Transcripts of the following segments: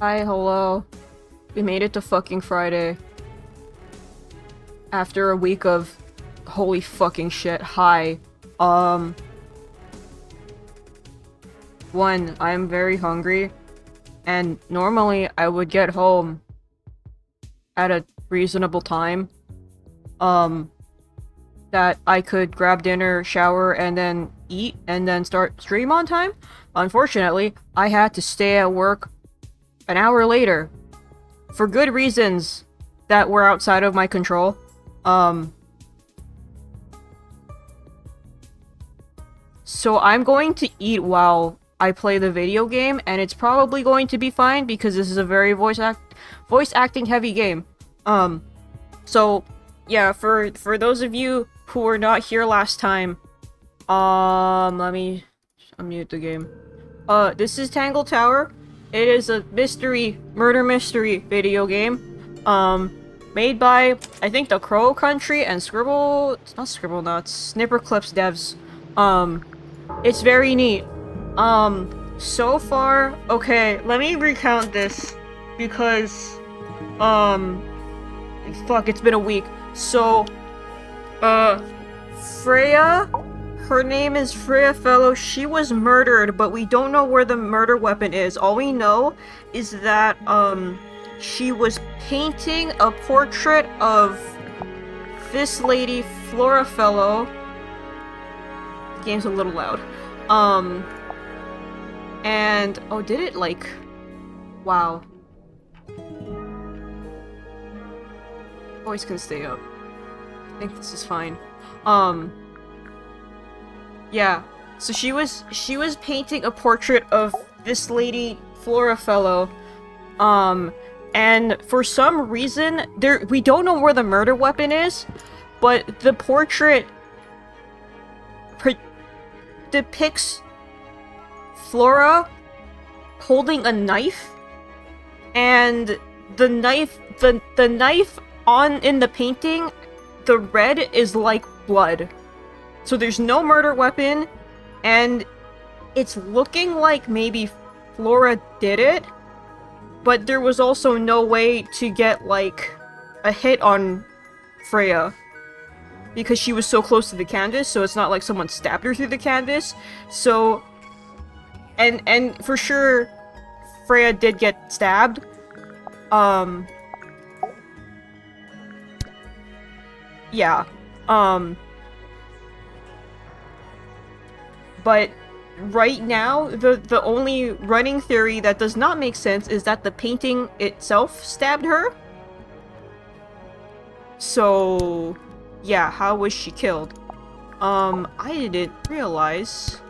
Hi, hello. We made it to fucking Friday. After a week of holy fucking shit. Hi. Um. One, I'm very hungry. And normally I would get home at a reasonable time. Um. That I could grab dinner, shower, and then eat, and then start stream on time. Unfortunately, I had to stay at work an hour later. For good reasons that were outside of my control. Um, so I'm going to eat while I play the video game, and it's probably going to be fine because this is a very voice acting heavy game. So yeah, for those of you who were not here last time, let me unmute the game. This is Tangle Tower. It is a murder mystery video game. Made by, I think, the Crow Country and Snipperclips devs. It's very neat. So far, okay, let me recount this, because, fuck, it's been a week. So, Freya, her name is Freya Fellow. She was murdered, but we don't know where the murder weapon is. All we know is that, she was painting a portrait of this lady, Flora Fellow. The game's a little loud. And, oh, did it, like, wow. Voice can stay up. I think this is fine. Yeah. So she was painting a portrait of this lady, Flora Fellow. And for some reason, we don't know where the murder weapon is, but the portrait depicts Flora holding a knife, and the knife in the painting, the red is like blood. So there's no murder weapon, and it's looking like maybe Flora did it, but there was also no way to get, like, a hit on Freya, because she was so close to the canvas, so it's not like someone stabbed her through the canvas. So, and for sure, Freya did get stabbed. Yeah. But right now, the only running theory that does not make sense is that the painting itself stabbed her. So, yeah, how was she killed? I didn't realize.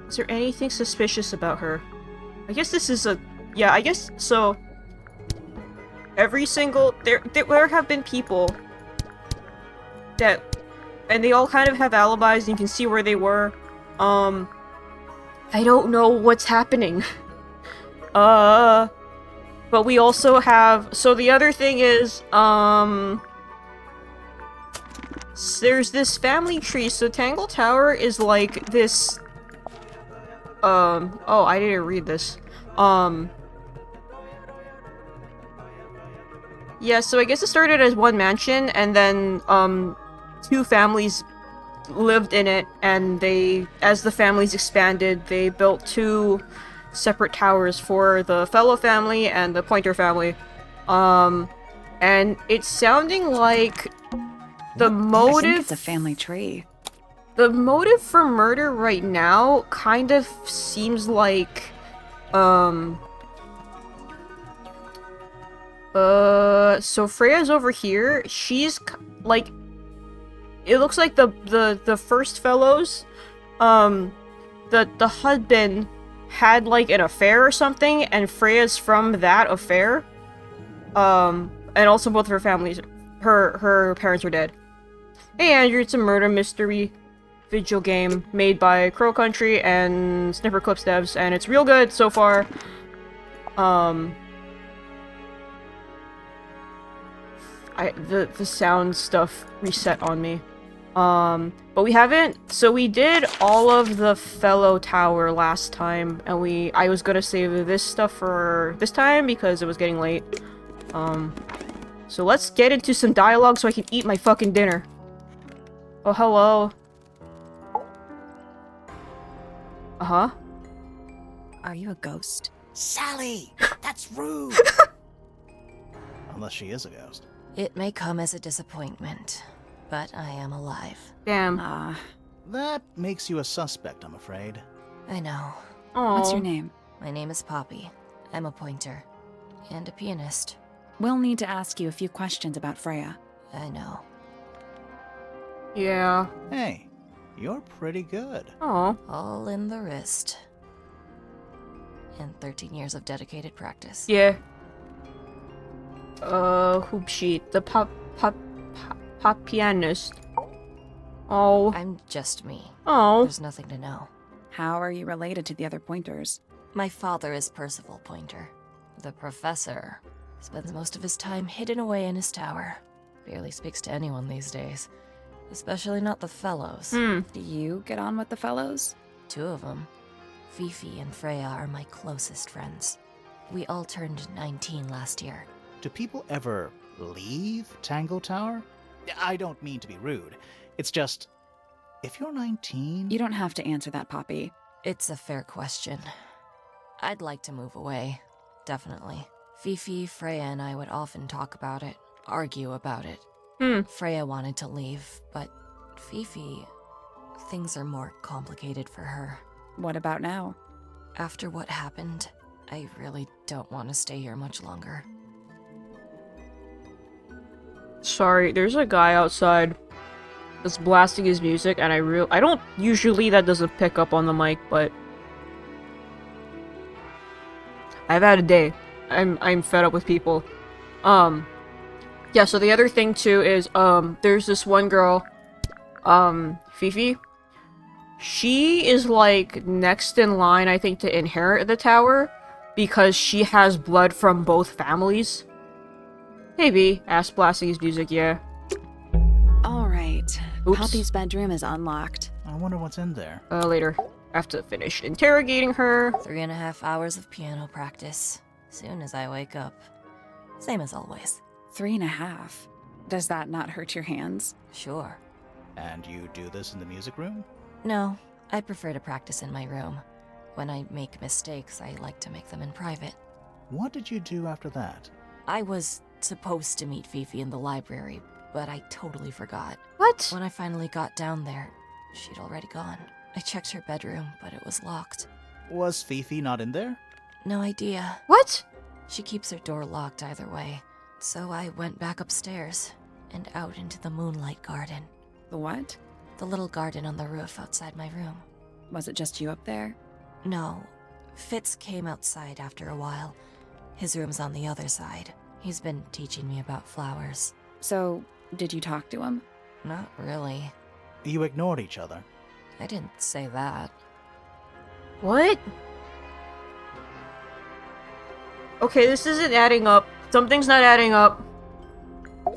Is there anything suspicious about her? I guess this is a... Yeah, I guess so. Every single... There have been people that... And they all kind of have alibis, and you can see where they were. I don't know what's happening. But we also have... So the other thing is, there's this family tree. So Tangle Tower is like this... Oh, I didn't read this. Yeah, so I guess it started as one mansion, and then, two families lived in it, and as the families expanded, they built two separate towers for the Fellow family and the Pointer family. And it's sounding like the motive... I think it's a family tree. The motive for murder right now kind of seems like, so Freya's over here. She's, like... It looks like the first fellows, the husband had, like, an affair or something, and Freya's from that affair. And also both of her families, her parents are dead. Hey Andrew, it's a murder mystery video game made by Crow Country and Snipperclips devs, and it's real good so far. The sound stuff reset on me. But we haven't, so we did all of the fellow tower last time, and I was gonna save this stuff for this time because it was getting late. So let's get into some dialogue so I can eat my fucking dinner. Oh, hello. Uh-huh. Are you a ghost? Sally! That's rude! Unless she is a ghost. It may come as a disappointment, but I am alive. Damn. That makes you a suspect, I'm afraid. I know. Oh. What's your name? My name is Poppy. I'm a pointer. And a pianist. We'll need to ask you a few questions about Freya. I know. Yeah. Hey, you're pretty good. Oh. All in the wrist. And 13 years of dedicated practice. Yeah. Hoop sheet. The pop pianist. Oh. I'm just me. Oh. There's nothing to know. How are you related to the other pointers? My father is Percival Pointer. The professor spends most of his time hidden away in his tower. Barely speaks to anyone these days. Especially not the fellows. Do you get on with the fellows? 2 of them. Fifi and Freya are my closest friends. We all turned 19 last year. Do people ever leave Tangle Tower? I don't mean to be rude. It's just, if you're 19... You don't have to answer that, Poppy. It's a fair question. I'd like to move away. Definitely. Fifi, Freya, and I would often talk about it, argue about it. Freya wanted to leave, but Fifi... things are more complicated for her. What about now? After what happened, I really don't want to stay here much longer. Sorry, there's a guy outside that's blasting his music, and I don't usually that doesn't pick up on the mic, but I've had a day. I'm fed up with people. Yeah, so the other thing too is there's this one girl, Fifi. She is like next in line, I think, to inherit the tower because she has blood from both families. Maybe. Ass blasting his music, yeah. All right. Oops. Poppy's bedroom is unlocked. I wonder what's in there. Later. I have to finish interrogating her. 3.5 hours of piano practice. Soon as I wake up. Same as always. 3.5. Does that not hurt your hands? Sure. And you do this in the music room? No, I prefer to practice in my room. When I make mistakes, I like to make them in private. What did you do after that? I was supposed to meet Fifi in the library, but I totally forgot. What? When I finally got down there, she'd already gone. I checked her bedroom, but it was locked. Was Fifi not in there? No idea. What? She keeps her door locked either way. So I went back upstairs and out into the moonlight garden. The what? The little garden on the roof outside my room. Was it just you up there? No. Fitz came outside after a while. His room's on the other side. He's been teaching me about flowers. So, did you talk to him? Not really. You ignored each other. I didn't say that. What? Okay, this isn't adding up. Something's not adding up.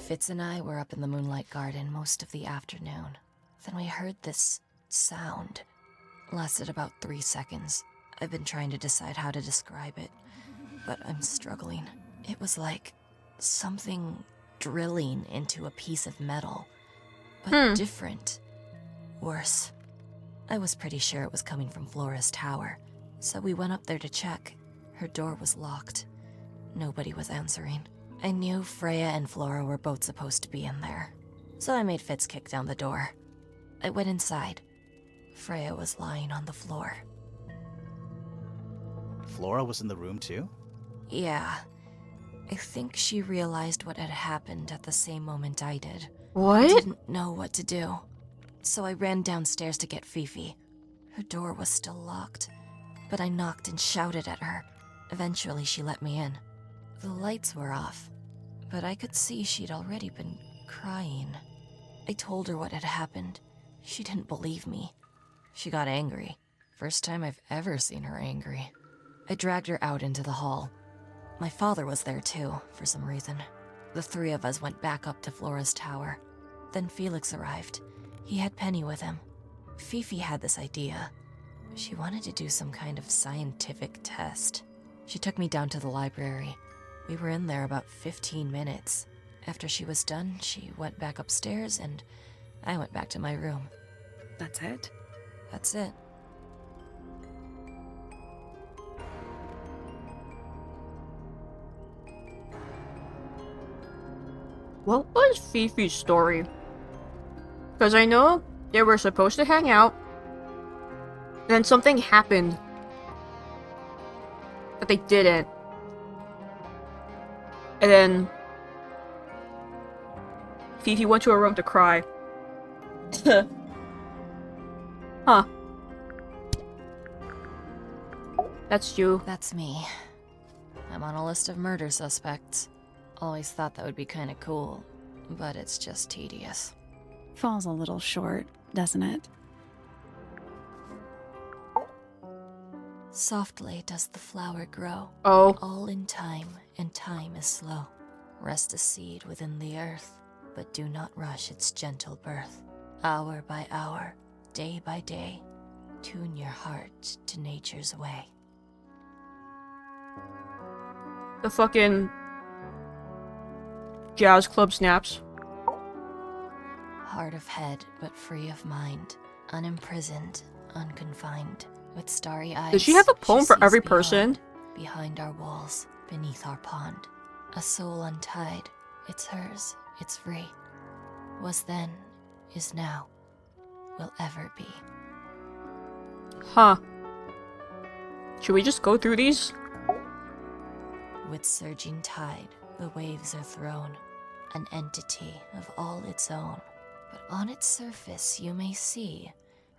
Fitz and I were up in the moonlight garden most of the afternoon. Then we heard this sound. Lasted about 3 seconds. I've been trying to decide how to describe it, but I'm struggling. It was like something drilling into a piece of metal, but different. Worse. I was pretty sure it was coming from Flora's tower, so we went up there to check. Her door was locked. Nobody was answering. I knew Freya and Flora were both supposed to be in there, so I made Fitz kick down the door. I went inside. Freya was lying on the floor. Flora was in the room too? Yeah. I think she realized what had happened at the same moment I did. I What? didn't know what to do. So I ran downstairs to get Fifi. Her door was still locked, but I knocked and shouted at her. Eventually she let me in. The lights were off, but I could see she'd already been crying. I told her what had happened. She didn't believe me. She got angry. First time I've ever seen her angry. I dragged her out into the hall. My father was there too, for some reason. The 3 of us went back up to Flora's tower. Then Felix arrived. He had Penny with him. Fifi had this idea. She wanted to do some kind of scientific test. She took me down to the library. We were in there about 15 minutes. After she was done, she went back upstairs and I went back to my room. That's it? That's it. What was Fifi's story? Because I know they were supposed to hang out, then something happened. But they didn't. And then Fifi went to her room to cry. Huh. That's you. That's me. I'm on a list of murder suspects. Always thought that would be kinda cool, but it's just tedious. Falls a little short, doesn't it? Softly does the flower grow, Oh. all in time, and time is slow. Rest a seed within the earth, but do not rush its gentle birth. Hour by hour, day by day, tune your heart to nature's way. The fucking jazz club snaps. Hard of head, but free of mind, unimprisoned, unconfined, with starry eyes. Does she have a poem for sees every beyond, person? behind our walls, beneath our pond. A soul untied, it's hers, it's free. Was then, is now, will ever be. Huh. Should we just go through these? With surging tide, the waves are thrown, an entity of all its own. But on its surface you may see,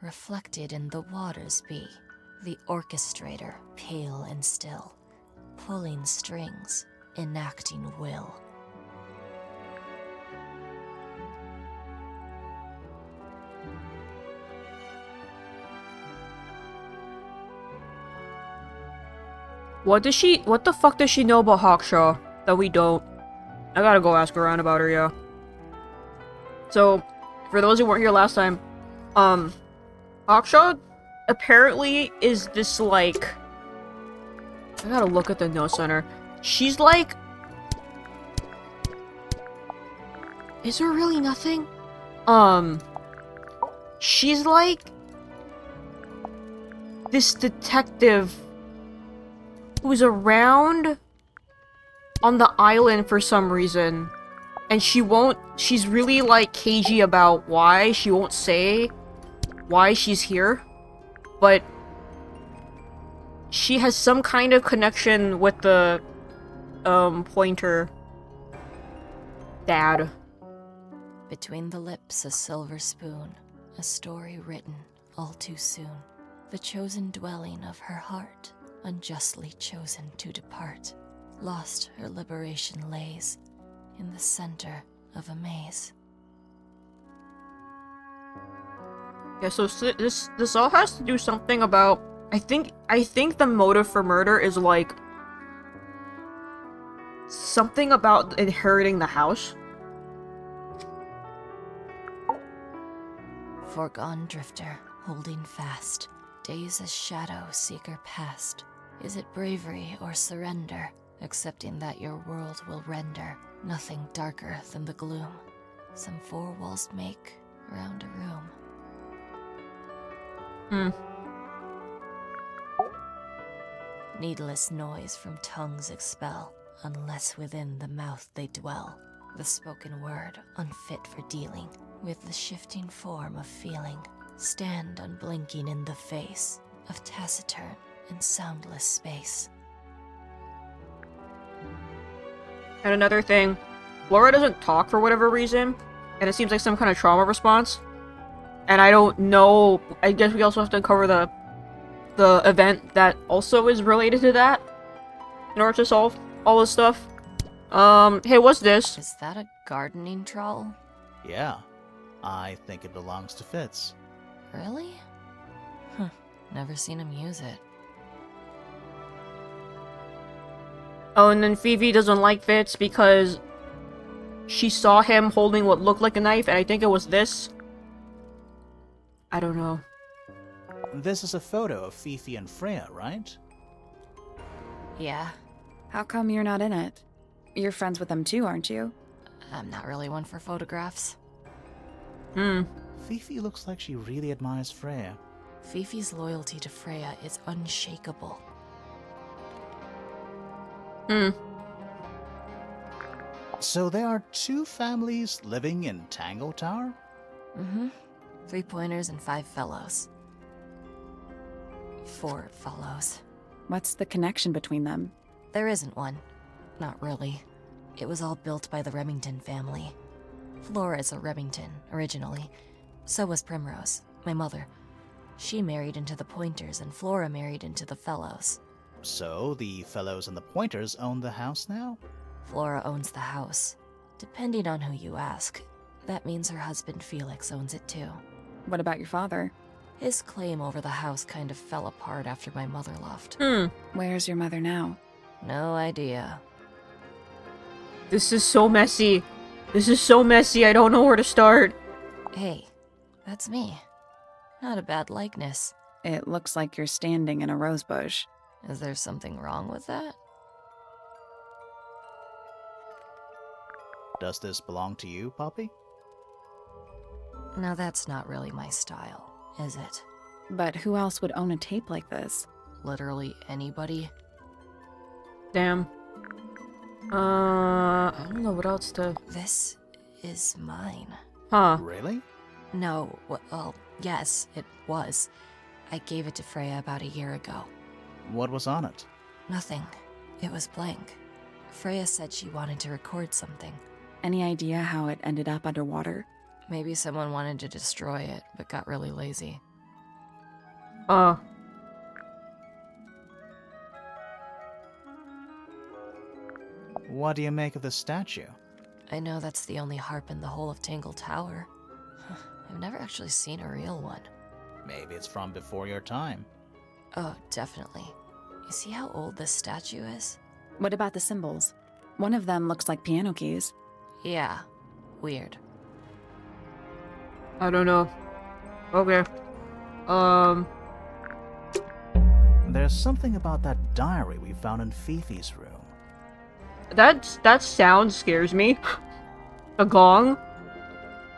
reflected in the waters be, the orchestrator, pale and still, pulling strings, enacting will. What the fuck does she know about Hawkshaw that we don't? I gotta go ask around about her, yeah. So, for those who weren't here last time, Hawkshaw apparently is this, like... I gotta look at the notes on her. She's like... Is there really nothing? She's like... this detective who's around on the island for some reason. And she's really, like, cagey about why. She won't say why she's here. But she has some kind of connection with the, pointer dad. Between the lips a silver spoon, a story written all too soon. The chosen dwelling of her heart, unjustly chosen to depart. Lost her liberation lays in the center of a maze. Yeah, so this all has to do something about... I think the motive for murder is, like... something about inheriting the house. Foregone drifter, holding fast, days as shadow seeker past. Is it bravery or surrender, accepting that your world will render nothing darker than the gloom some four walls make around a room? Needless noise from tongues expel, unless within the mouth they dwell. The spoken word unfit for dealing with the shifting form of feeling. Stand unblinking in the face of taciturn and soundless space. And another thing, Laura doesn't talk for whatever reason, and it seems like some kind of trauma response. And I don't know, I guess we also have to cover the event that also is related to that in order to solve all this stuff. Hey, what's this? Is that a gardening trowel? Yeah, I think it belongs to Fitz. Really? Huh, never seen him use it. Oh, and then Phoebe doesn't like Fitz because she saw him holding what looked like a knife, and I think it was this. I don't know. This is a photo of Fifi and Freya, right? Yeah, How come you're not in it? You're friends with them too, aren't you? I'm not really one for photographs. Fifi looks like she really admires Freya. Fifi's loyalty to Freya is unshakable. So there are two families living in Tangle Tower? Mm-hmm. 3 pointers and 5 fellows. 4 fellows. What's the connection between them? There isn't one. Not really. It was all built by the Remington family. Flora is a Remington, originally. So was Primrose, my mother. She married into the Pointers, and Flora married into the Fellows. So the Fellows and the Pointers own the house now? Flora owns the house. Depending on who you ask, that means her husband Felix owns it too. What about your father? His claim over the house kind of fell apart after my mother left. Where's your mother now? No idea. This is so messy. This is so messy, I don't know where to start. Hey, that's me. Not a bad likeness. It looks like you're standing in a rose bush. Is there something wrong with that? Does this belong to you, Poppy? Now that's not really my style, is it? But who else would own a tape like this? Literally anybody? Damn. I don't know what else to... This is mine. Huh. Really? No, well, yes, it was. I gave it to Freya about a year ago. What was on it? Nothing. It was blank. Freya said she wanted to record something. Any idea how it ended up underwater? Maybe someone wanted to destroy it, but got really lazy. What do you make of the statue? I know that's the only harp in the whole of Tangle Tower. I've never actually seen a real one. Maybe it's from before your time. Oh, definitely. You see how old this statue is? What about the symbols? One of them looks like piano keys. Yeah, weird. I don't know. Okay. There's something about that diary we found in Fifi's room. That sound scares me. The gong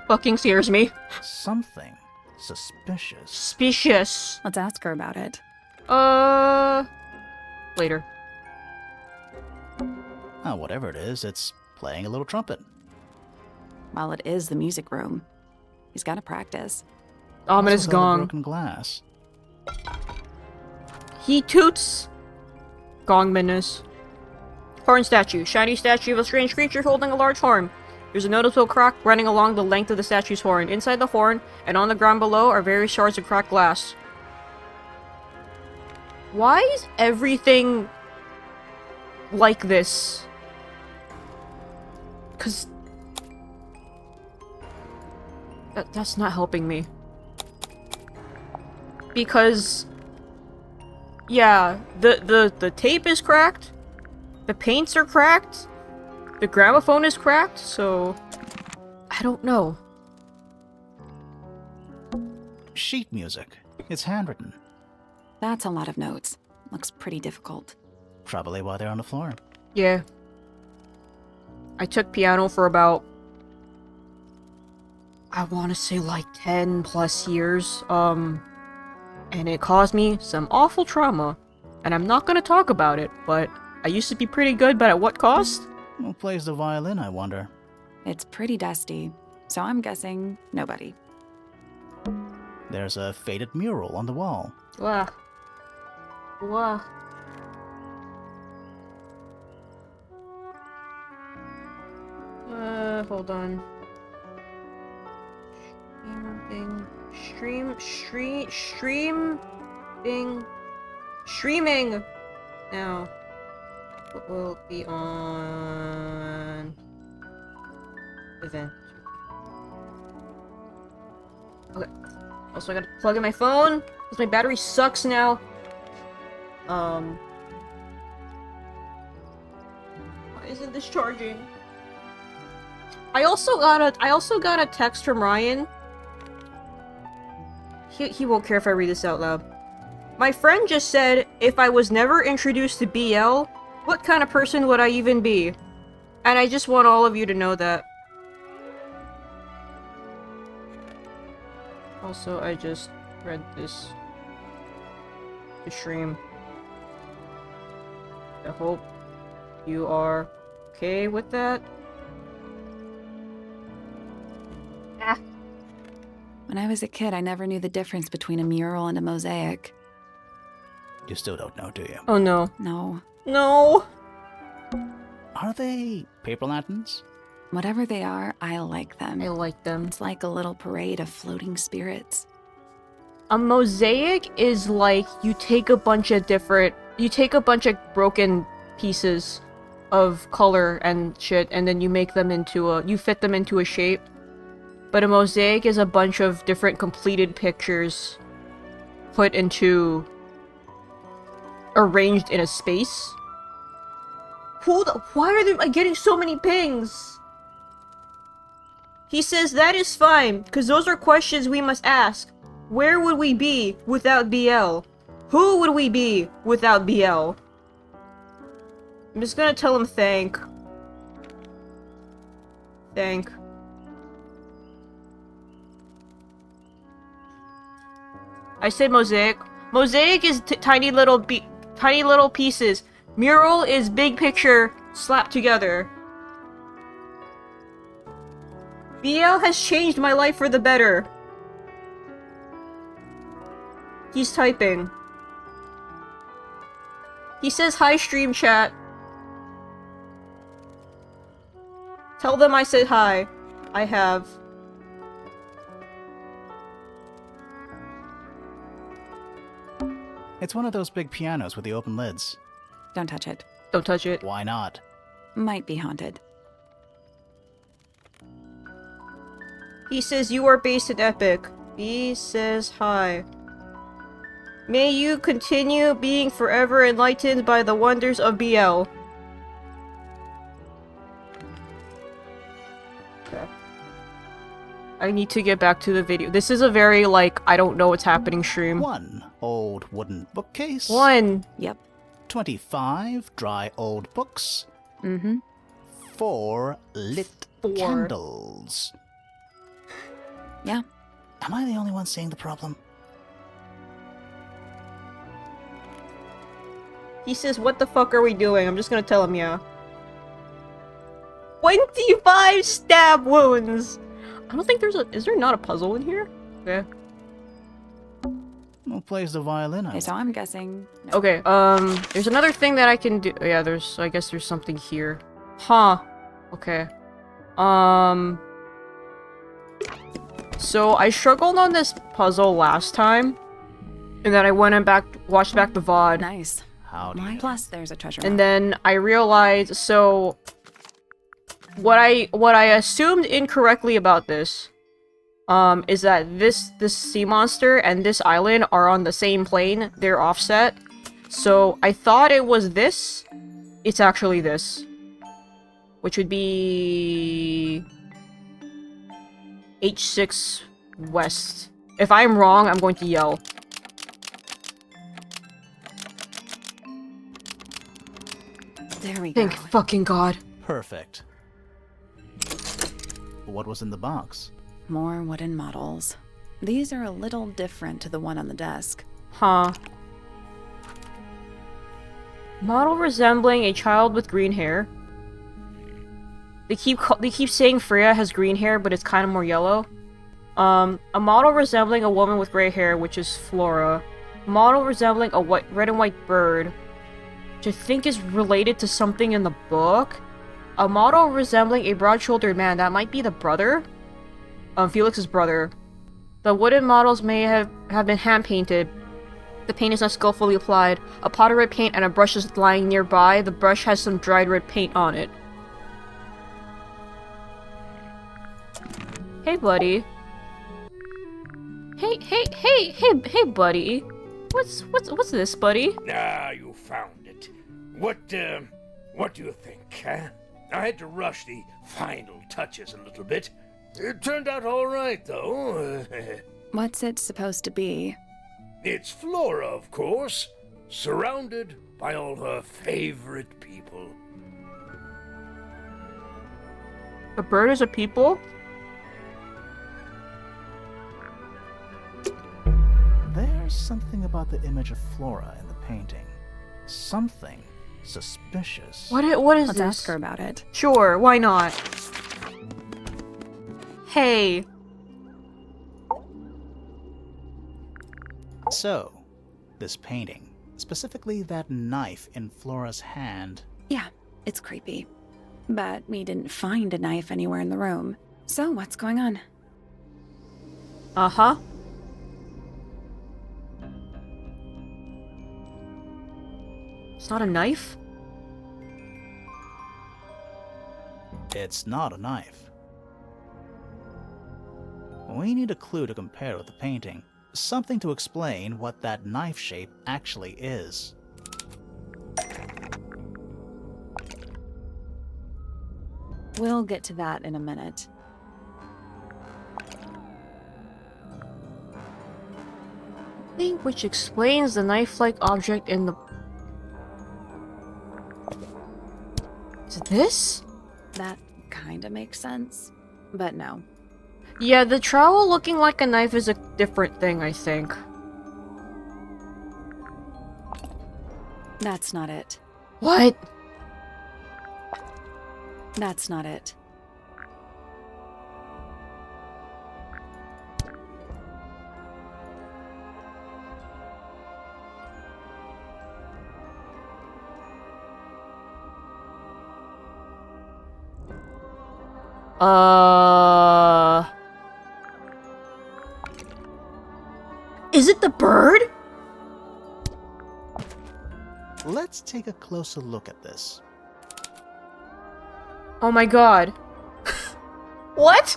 fucking scares me. Something suspicious. Suspicious. Let's ask her about it. Later. Oh, whatever it is, it's playing a little trumpet. Well, it is the music room. He's got to practice. Ominous What's with all the gong. broken glass? He toots. Gong menace. Horn statue. Shiny statue of a strange creature holding a large horn. There's a noticeable crack running along the length of the statue's horn. Inside the horn and on the ground below are various shards of cracked glass. Why is everything like this? Cause that's not helping me. Because yeah, the tape is cracked. The paints are cracked. The gramophone is cracked, so I don't know. Sheet music. It's handwritten. That's a lot of notes. Looks pretty difficult. Probably why they're on the floor. Yeah. I took piano for about, I want to say like 10 plus years, and it caused me some awful trauma. And I'm not gonna talk about it, but I used to be pretty good, but at what cost? Who plays the violin, I wonder? It's pretty dusty, so I'm guessing nobody. There's a faded mural on the wall. Wah. Wah. Hold on. Streaming now. What will be on event? Okay. Also, I gotta plug in my phone because my battery sucks now. Why isn't this charging? I also got a text from Ryan he won't care if I read this out loud. My friend just said, if I was never introduced to BL, what kind of person would I even be? And I just want all of you to know that. Also, I just read this to stream. I hope you are okay with that. Ah. When I was a kid, I never knew the difference between a mural and a mosaic. You still don't know, do you? Oh no. No. No! Are they paper lanterns? Whatever they are, I like them. I like them. It's like a little parade of floating spirits. A mosaic is like you take a bunch of broken pieces of color and shit, and then you fit them into a shape. But a mosaic is a bunch of different completed pictures arranged in a space. Why are they getting so many pings? He says that is fine, because those are questions we must ask. Where would we be without BL? Who would we be without BL? I'm just gonna tell him thank. I said mosaic. Mosaic is tiny little pieces. Mural is big picture slapped together. BL has changed my life for the better. He's typing. He says hi stream chat. Tell them I said hi. I have. It's one of those big pianos with the open lids. Don't touch it. Don't touch it. Why not? Might be haunted. He says you are based in Epic. He says hi. May you continue being forever enlightened by the wonders of BL. Okay. I need to get back to the video. This is a very, I don't know what's happening stream. 1 old wooden bookcase. 1. Yep. 25 dry old books. Mm-hmm. 4 lit 4. candles. Yeah. Am I the only one seeing the problem? He says, what the fuck are we doing? I'm just gonna tell him, yeah. 25 stab wounds! I don't think is there not a puzzle in here? Okay. Who plays the violin? Okay, so I'm guessing... No. Okay, there's another thing that I can do. Yeah, I guess there's something here. Huh. Okay. So I struggled on this puzzle last time, and then I went and watched back the VOD. Nice. How do you... Plus, there's a treasure And map. then I realized, so what I assumed incorrectly about this, is that this sea monster and this island are on the same plane. They're offset. So I thought it was this. It's actually this, which would be H6 West. If I'm wrong, I'm going to yell. There we go. Thank fucking God. Perfect. What was in the box? More wooden models. These are a little different to the one on the desk. Huh. Model resembling a child with green hair. They keep saying Freya has green hair, but it's kind of more yellow. A model resembling a woman with gray hair, which is Flora. Model resembling a red and white bird, which I think is related to something in the book. A model resembling a broad-shouldered man, that might be the brother? Felix's brother. The wooden models may have been hand-painted. The paint is not skillfully applied. A pot of red paint and a brush is lying nearby. The brush has some dried red paint on it. Hey, buddy. Hey, buddy. What's this, buddy? Ah, you found it. What do you think, huh? I had to rush the final touches a little bit. It turned out all right, though. What's it supposed to be? It's Flora, of course, surrounded by all her favorite people. A bird is a people? There's something about the image of Flora in the painting. Something suspicious. What is Let's this? ask her about it. Sure, why not? Hey. So, this painting, specifically that knife in Flora's hand. Yeah, it's creepy. But we didn't find a knife anywhere in the room. So what's going on? Uh-huh. It's not a knife? It's not a knife. We need a clue to compare with the painting. Something to explain what that knife shape actually is. We'll get to that in a minute. Thing which explains the knife-like object in the... Is it this? That kinda makes sense. But no. Yeah, the trowel looking like a knife is a different thing, I think. That's not it. What? That's not it. Is it the bird? Let's take a closer look at this. Oh my god. What?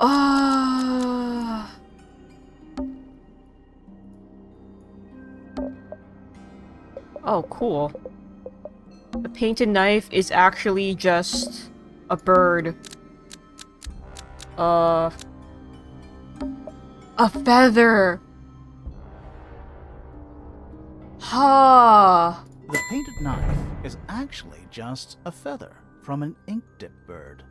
Oh, cool. The painted knife is actually just a bird. A feather. Ha. The painted knife is actually just a feather from an ink-dip bird.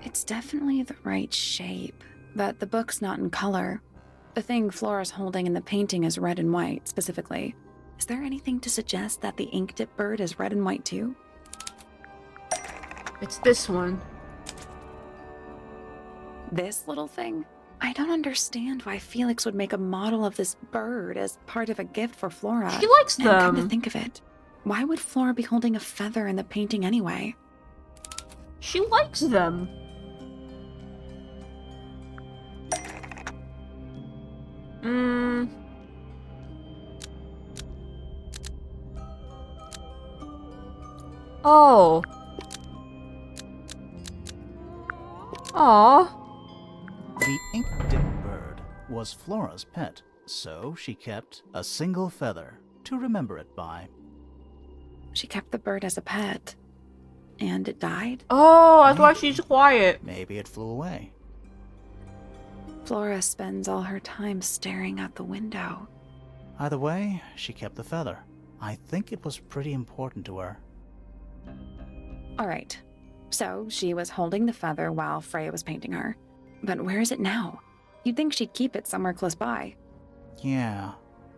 It's definitely the right shape, but the book's not in color. The thing Flora's holding in the painting is red and white, specifically. Is there anything to suggest that the ink-dip bird is red and white too? It's this one. This little thing? I don't understand why Felix would make a model of this bird as part of a gift for Flora. She likes And come to them. think of it, why would Flora be holding a feather in the painting anyway? She likes them. Oh. Aw. The ink-dip bird was Flora's pet, so she kept a single feather to remember it by. She kept the bird as a pet. And it died? Oh, that's why she's quiet. Maybe it flew away. Flora spends all her time staring out the window. Either way, she kept the feather. I think it was pretty important to her. All right. So she was holding the feather while Freya was painting her. But where is it now? You'd think she'd keep it somewhere close by. Yeah,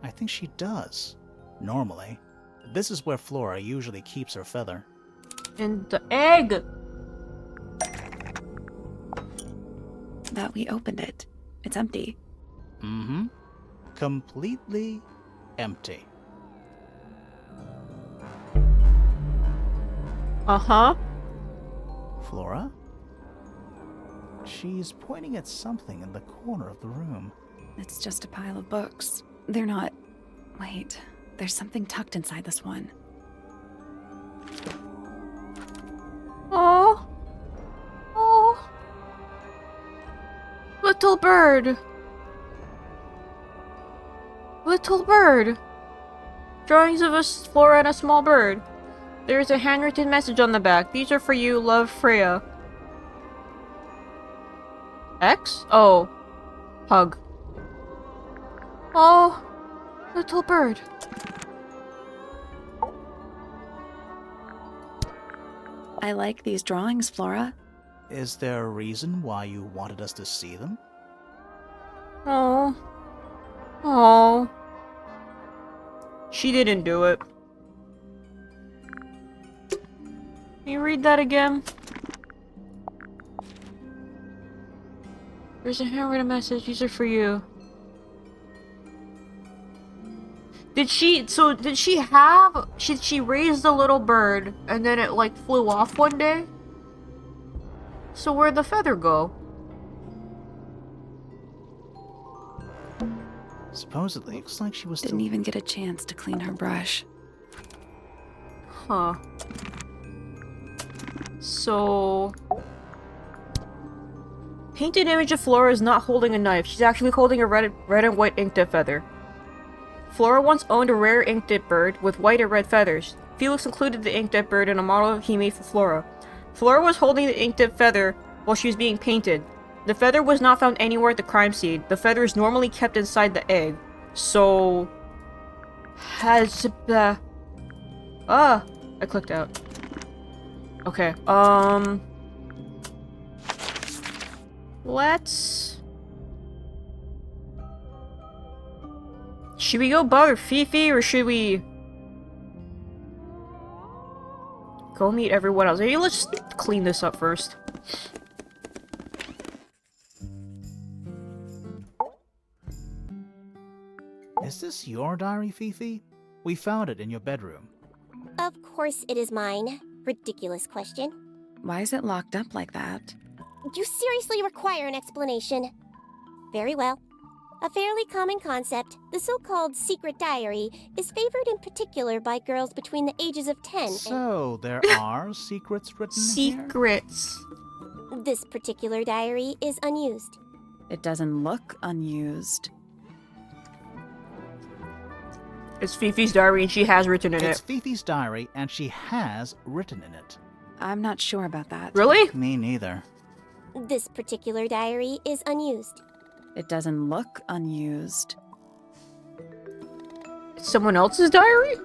I think she does. Normally. This is where Flora usually keeps her feather. And the egg. But we opened it. It's empty. Mm-hmm. Completely empty. Uh-huh. Flora? She's pointing at something in the corner of the room. It's just a pile of books. They're not... Wait, there's something tucked inside this one. Oh. Oh. Little bird. Little bird. Drawings of Flora and a small bird. There is a handwritten message on the back. These are for you, love, Freya. X? Oh. Hug. Oh. Little bird. I like these drawings, Flora. Is there a reason why you wanted us to see them? Oh. Oh. She didn't do it. Can you read that again? There's a handwritten message. These are for you. Did she raise the little bird and then it like flew off one day? So where'd the feather go? Supposedly, looks like she was Didn't still... even get a chance to clean her brush. Huh. So... Painted image of Flora is not holding a knife. She's actually holding a red and white inked feather. Flora once owned a rare inked bird with white and red feathers. Felix included the inked bird in a model he made for Flora. Flora was holding the inked feather while she was being painted. The feather was not found anywhere at the crime scene. The feather is normally kept inside the egg. So... I clicked out. Okay, let's... Should we go bother Fifi, or should we... go meet everyone else? Maybe let's just clean this up first. Is this your diary, Fifi? We found it in your bedroom. Of course it is mine. Ridiculous question. Why is it locked up like that? You seriously require an explanation. Very well. A fairly common concept, the so-called secret diary, is favored in particular by girls between the ages of 10 So, there are secrets written Secrets. and... This particular diary is unused. It doesn't look unused. It's Fifi's diary and she has written in It's it. Fifi's diary, and she has written in it. I'm not sure about that. Really? Me neither. This particular diary is unused. It doesn't look unused. It's someone else's diary?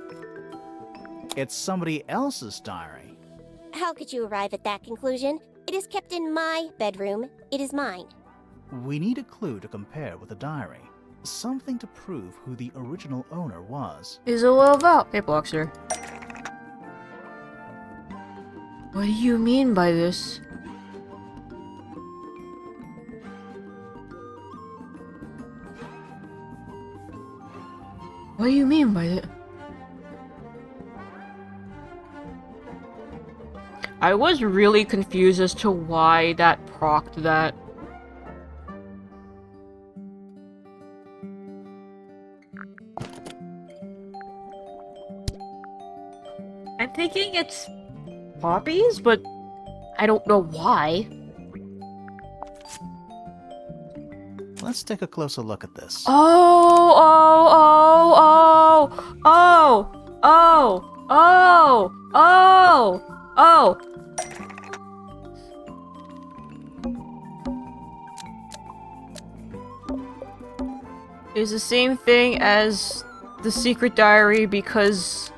It's somebody else's diary. How could you arrive at that conclusion? It is kept in my bedroom. It is mine. We need a clue to compare with the diary. Something to prove who the original owner was. Is it all about? It blocks her. What do you mean by this? What do you mean by it? I was really confused as to why that procced that. I'm thinking it's poppies, but I don't know why. Let's take a closer look at this. Oh, oh. It's the same thing as the secret diary because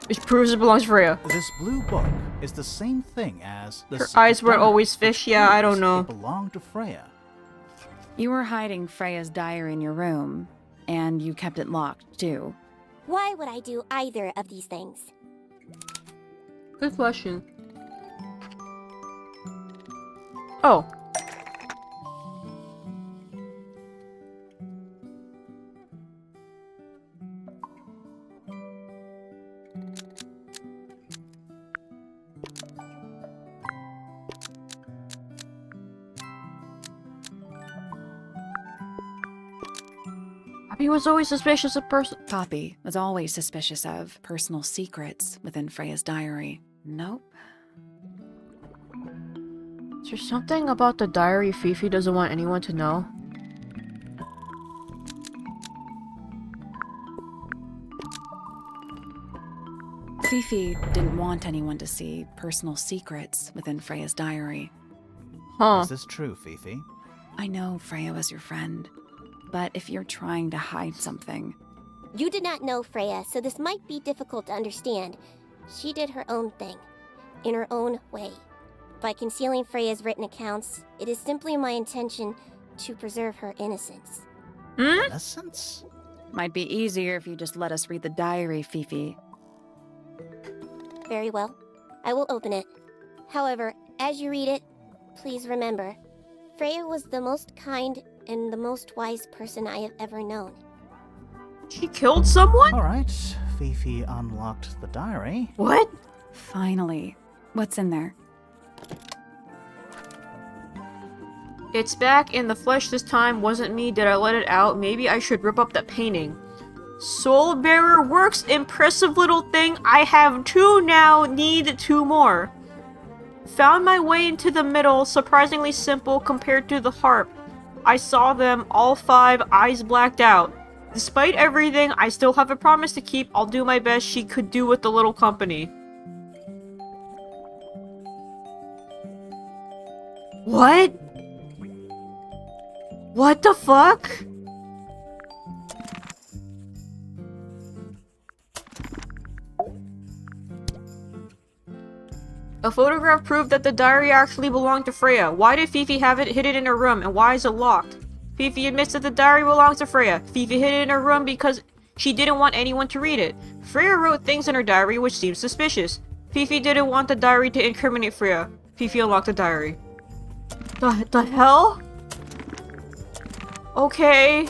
it proves it belongs to Freya. This blue book is the same thing as the Her secret eyes were diary. always fish. Yeah, I don't It know. belonged to Freya. You were hiding Freya's diary in your room, and you kept it locked, too. Why would I do either of these things? Good question. Oh. He was always suspicious of Poppy was always suspicious of personal secrets within Freya's diary. Nope. Is there something about the diary Fifi doesn't want anyone to know? Fifi didn't want anyone to see personal secrets within Freya's diary. Huh. Is this true, Fifi? I know Freya was your friend, but if you're trying to hide something, You did not know Freya, so this might be difficult to understand. She did her own thing, in her own way. By concealing Freya's written accounts, it is simply my intention to preserve her innocence. Hmm? Innocence? might be easier if you just let us read the diary, Fifi. Very well. I will open it. However, as you read it, please remember, Freya was the most kind and the most wise person I have ever known. She killed someone? Alright, Fifi unlocked the diary. What? Finally. What's in there? It's back in the flesh this time. Wasn't me. Did I let it out? Maybe I should rip up that painting. Soul Bearer works. Impressive little thing. I have 2 now. Need 2 more. Found my way into the middle. Surprisingly simple compared to the harp. I saw them, all 5, eyes blacked out. Despite everything, I still have a promise to keep. I'll do my best she could do with the little company. What? What the fuck? A photograph proved that the diary actually belonged to Freya. Why did Fifi have it hidden in her room, and why is it locked? Fifi admits that the diary belongs to Freya. Fifi hid it in her room because she didn't want anyone to read it. Freya wrote things in her diary which seemed suspicious. Fifi didn't want the diary to incriminate Freya. Fifi unlocked the diary. The hell? Okay.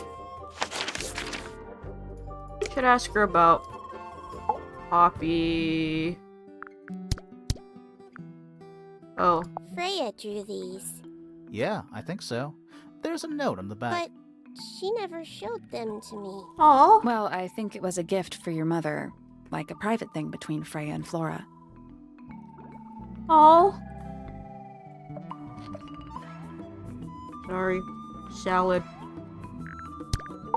Should ask her about Poppy. Oh. Freya drew these, Yeah, I think so. There's a note on the back. but she never showed them to me. Oh. Well, I think it was a gift for your mother, like a private thing between Freya and Flora. Oh. Sorry. Salad.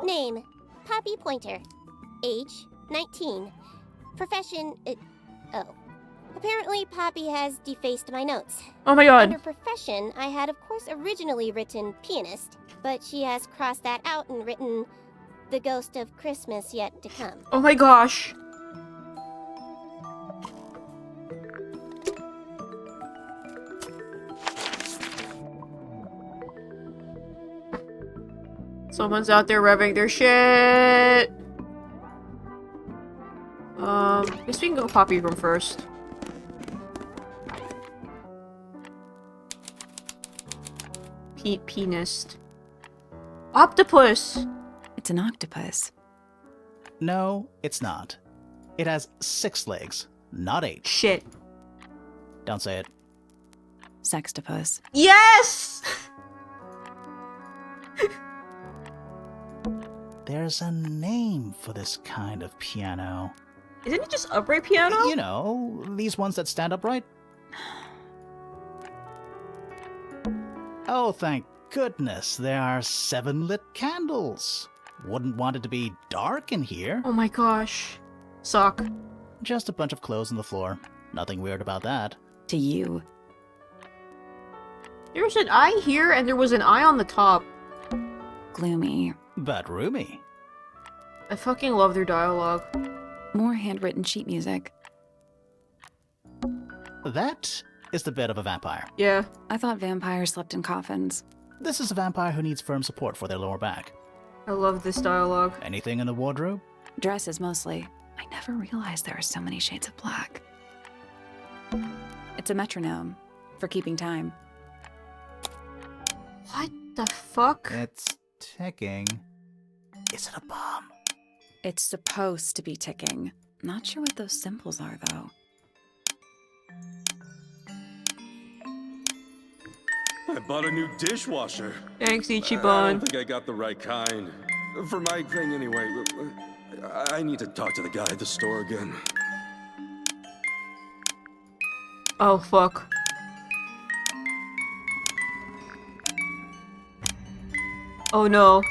Name, Poppy Pointer. Age, 19. Profession, oh. Apparently, Poppy has defaced my notes. Oh my god. Under profession, I had of course originally written pianist, but she has crossed that out and written the ghost of Christmas yet to come. Oh my gosh. Someone's out there revving their shit. Guess we can go Poppy's room first. Penis. Octopus! It's an octopus. No, it's not. It has 6 legs, not 8. Shit. Don't say it. Sextopus. Yes! There's a name for this kind of piano. Isn't it just upright piano? You know, these ones that stand upright. Oh, thank goodness, there are 7 lit candles. Wouldn't want it to be dark in here. Oh my gosh. Suck. Just a bunch of clothes on the floor. Nothing weird about that. To you. There's an eye here and there was an eye on the top. Gloomy. But roomy. I fucking love their dialogue. More handwritten sheet music. That is the bed of a vampire. Yeah. I thought vampires slept in coffins. This is a vampire who needs firm support for their lower back. I love this dialogue. Anything in the wardrobe? Dresses mostly. I never realized there are so many shades of black. It's a metronome for keeping time. What the fuck? It's ticking. Is it a bomb? It's supposed to be ticking. Not sure what those symbols are, though. I bought a new dishwasher. Thanks, I Ichiban. don't think I got the right kind. For my thing, anyway. I need to talk to the guy at the store again. Oh, fuck. Oh no.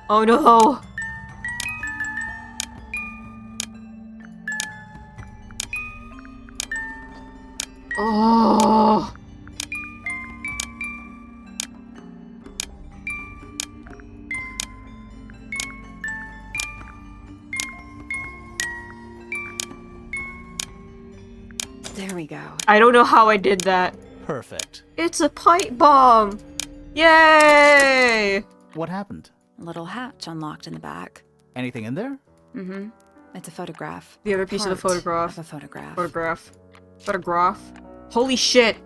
Oh no. There we go. I don't know how I did that. Perfect. It's a pipe bomb! Yay! What happened? A little hatch unlocked in the back. Anything in there? Mm-hmm. It's a photograph. The other piece of the Part photograph. Of a photograph. Photograph. Holy shit!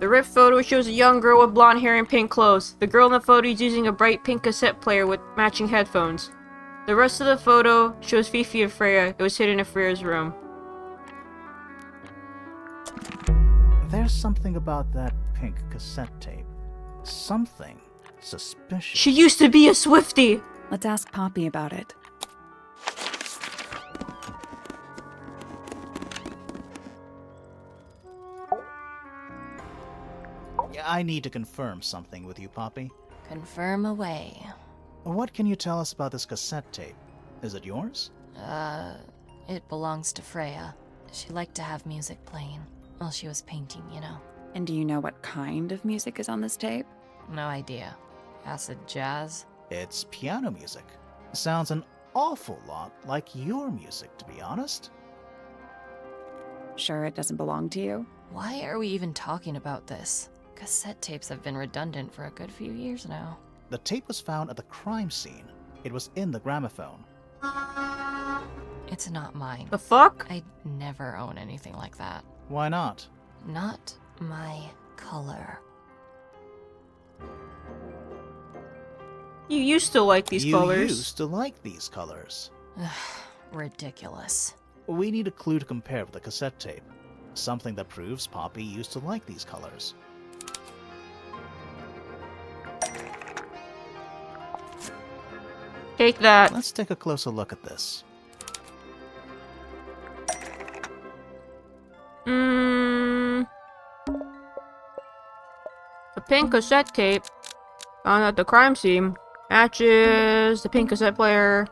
The ripped photo shows a young girl with blonde hair and pink clothes. The girl in the photo is using a bright pink cassette player with matching headphones. The rest of the photo shows Fifi and Freya. It was hidden in Freya's room. There's something about that pink cassette tape. Something suspicious. She used to be a Swiftie! Let's ask Poppy about it. I need to confirm something with you, Poppy. Confirm away. What can you tell us about this cassette tape? Is it yours? It belongs to Freya. She liked to have music playing while she was painting, you know. And do you know what kind of music is on this tape? No idea. Acid jazz? It's piano music. Sounds an awful lot like your music, to be honest. Sure it doesn't belong to you? Why are we even talking about this? Cassette tapes have been redundant for a good few years now. The tape was found at the crime scene. It was in the gramophone. It's not mine. The fuck? I'd never own anything like that. Why not? Not my color. You used to like these colors. You used to like these colors. Ridiculous. We need a clue to compare with the cassette tape. Something that proves Poppy used to like these colors. Take that. Let's take a closer look at this. The pink cassette tape found at the crime scene matches the pink cassette player.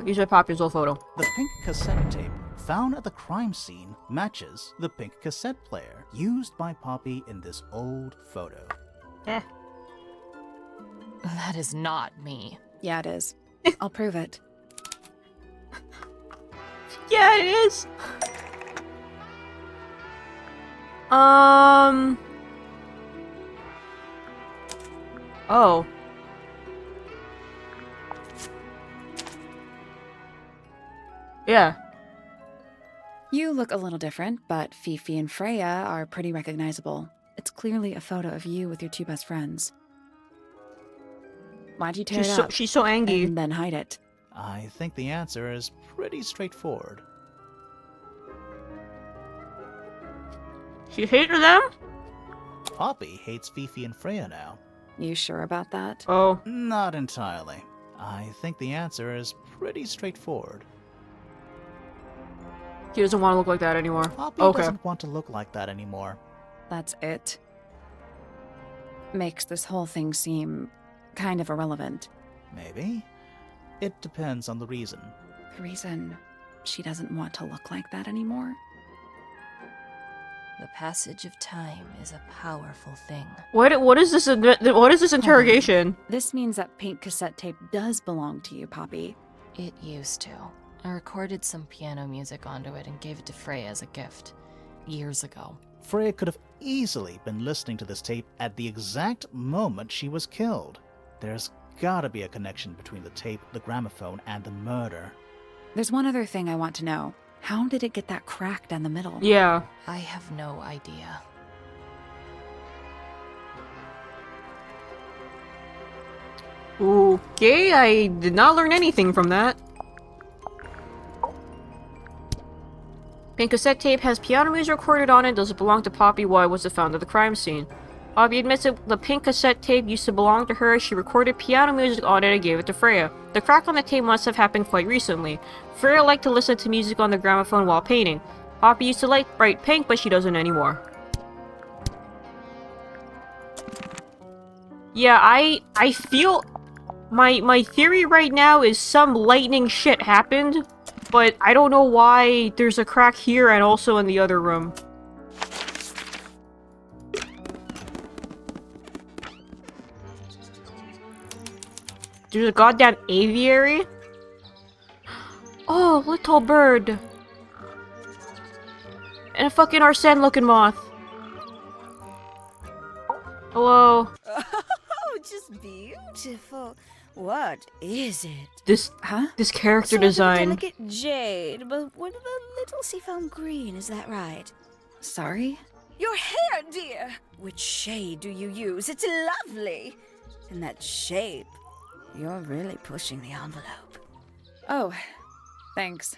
Use a Poppy's old photo. The pink cassette tape found at the crime scene matches the pink cassette player used by Poppy in this old photo. Eh. That is not me. Yeah, it is. I'll prove it. Yeah, it is. Oh. Yeah. You look a little different, but Fifi and Freya are pretty recognizable. It's clearly a photo of you with your two best friends. Why'd you tear it up She's so angry. and then hide it? I think the answer is pretty straightforward. She hated them? Poppy hates Fifi and Freya now. You sure about that? Oh. Not entirely. I think the answer is pretty straightforward. He doesn't want to look like that anymore. Poppy Okay. doesn't want to look like that anymore. That's it. Makes this whole thing seem kind of irrelevant. Maybe. It depends on the reason. The reason she doesn't want to look like that anymore? The passage of time is a powerful thing. What is this? What is this interrogation? This means that pink cassette tape does belong to you, Poppy. It used to. I recorded some piano music onto it and gave it to Freya as a gift. Years ago. Freya could have easily been listening to this tape at the exact moment she was killed. There's gotta be a connection between the tape, the gramophone, and the murder. There's one other thing I want to know. How did it get that crack down the middle? Yeah. I have no idea. Okay, I did not learn anything from that. Pink cassette tape has piano music recorded on it. Does it belong to Poppy? Why was it found at the crime scene? Poppy admits that the pink cassette tape used to belong to her. She recorded piano music on it and gave it to Freya. The crack on the tape must have happened quite recently. Freya liked to listen to music on the gramophone while painting. Poppy used to like bright pink, but she doesn't anymore. Yeah, I feel... My theory right now is some lightning shit happened, but I don't know why there's a crack here and also in the other room. There's a goddamn aviary? Oh, little bird. And a fucking Arsene looking moth. Hello. Oh, just beautiful. What is it? This Huh? this character Sort design. of delicate jade, but with a little seafoam green, is that right? Sorry? Your hair, dear! Which shade do you use? It's lovely! And that shape. You're really pushing the envelope. Oh, thanks.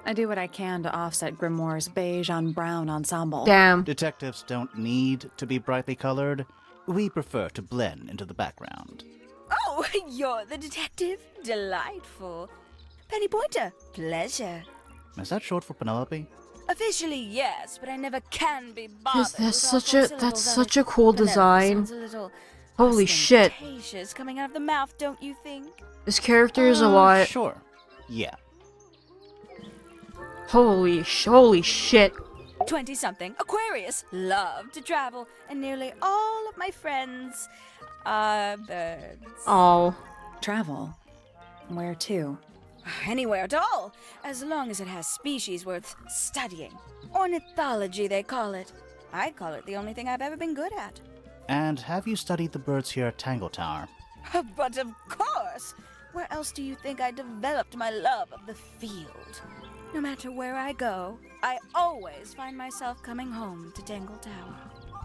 I do what I can to offset Grimoire's beige on brown ensemble. Damn. Detectives don't need to be brightly colored. We prefer to blend into the background. Oh, you're the detective? Delightful. Penny Pointer, pleasure. Is that short for Penelope? Officially, yes, but I never can be bothered. That's with such all a four that's syllables such a cool Penelope design. sounds a little Holy shit. ostentatious coming out of the mouth, don't you think? This character is a lot. Sure. Yeah. Holy shit. 20-something, Aquarius, love to travel, and nearly all of my friends are birds. Oh. Travel? Where to? Anywhere at all, as long as it has species worth studying. Ornithology, they call it. I call it the only thing I've ever been good at. And have you studied the birds here at Tangle Tower? But of course! Where else do you think I developed my love of the field? No matter where I go, I always find myself coming home to Tangle Tower.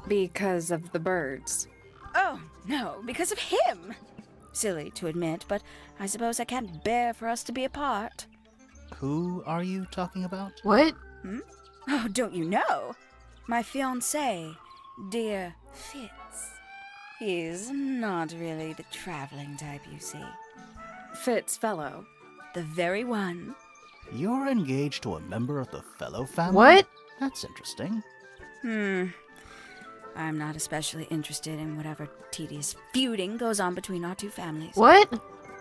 Because of the birds. Oh, no, because of him! Silly to admit, but I suppose I can't bear for us to be apart. Who are you talking about? What? Oh, don't you know? My fiancé, dear Fitz. He's not really the traveling type, you see. Fitz fellow. The very one. You're engaged to a member of the Fellow family? What? That's interesting. I'm not especially interested in whatever tedious feuding goes on between our two families. What?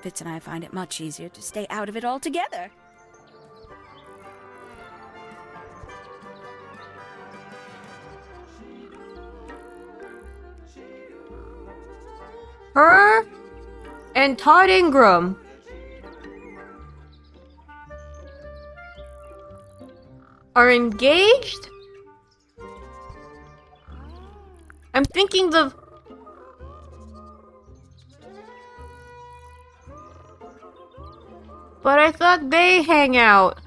Fitz and I find it much easier to stay out of it altogether. Her and Todd Ingram. Are engaged? I'm thinking the... But I thought they hang out.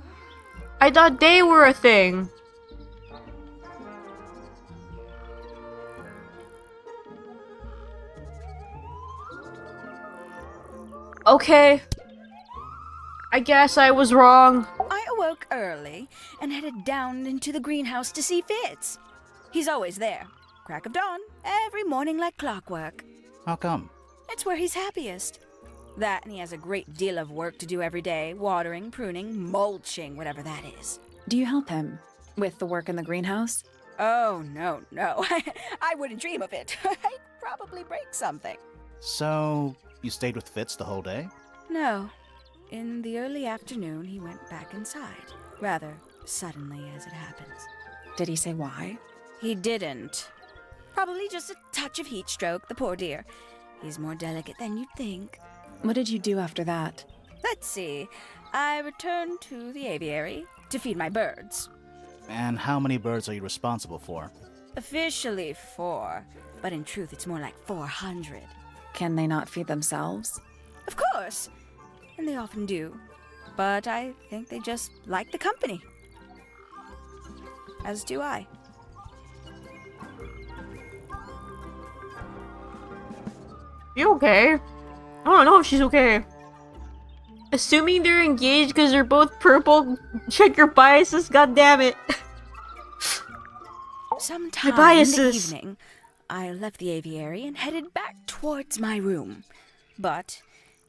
I thought they were a thing. Okay. I guess I was wrong. I awoke early and headed down into the greenhouse to see Fitz. He's always there. Crack of dawn, every morning like clockwork. How come? It's where he's happiest. That, and he has a great deal of work to do every day. Watering, pruning, mulching, whatever that is. Do you help him with the work in the greenhouse? Oh, no. I wouldn't dream of it. I'd probably break something. So, you stayed with Fitz the whole day? No. In the early afternoon, he went back inside. Rather suddenly, as it happens. Did he say why? He didn't. Probably just a touch of heat stroke, the poor dear. He's more delicate than you'd think. What did you do after that? Let's see. I returned to the aviary to feed my birds. And how many birds are you responsible for? Officially 4, but in truth it's more like 400. Can they not feed themselves? Of course, and they often do. But I think they just like the company. As do I. You okay? I don't know if she's okay. Assuming they're engaged because they're both purple, check your biases, goddammit. Sometime in the biases. evening, I left the aviary and headed back towards my room. But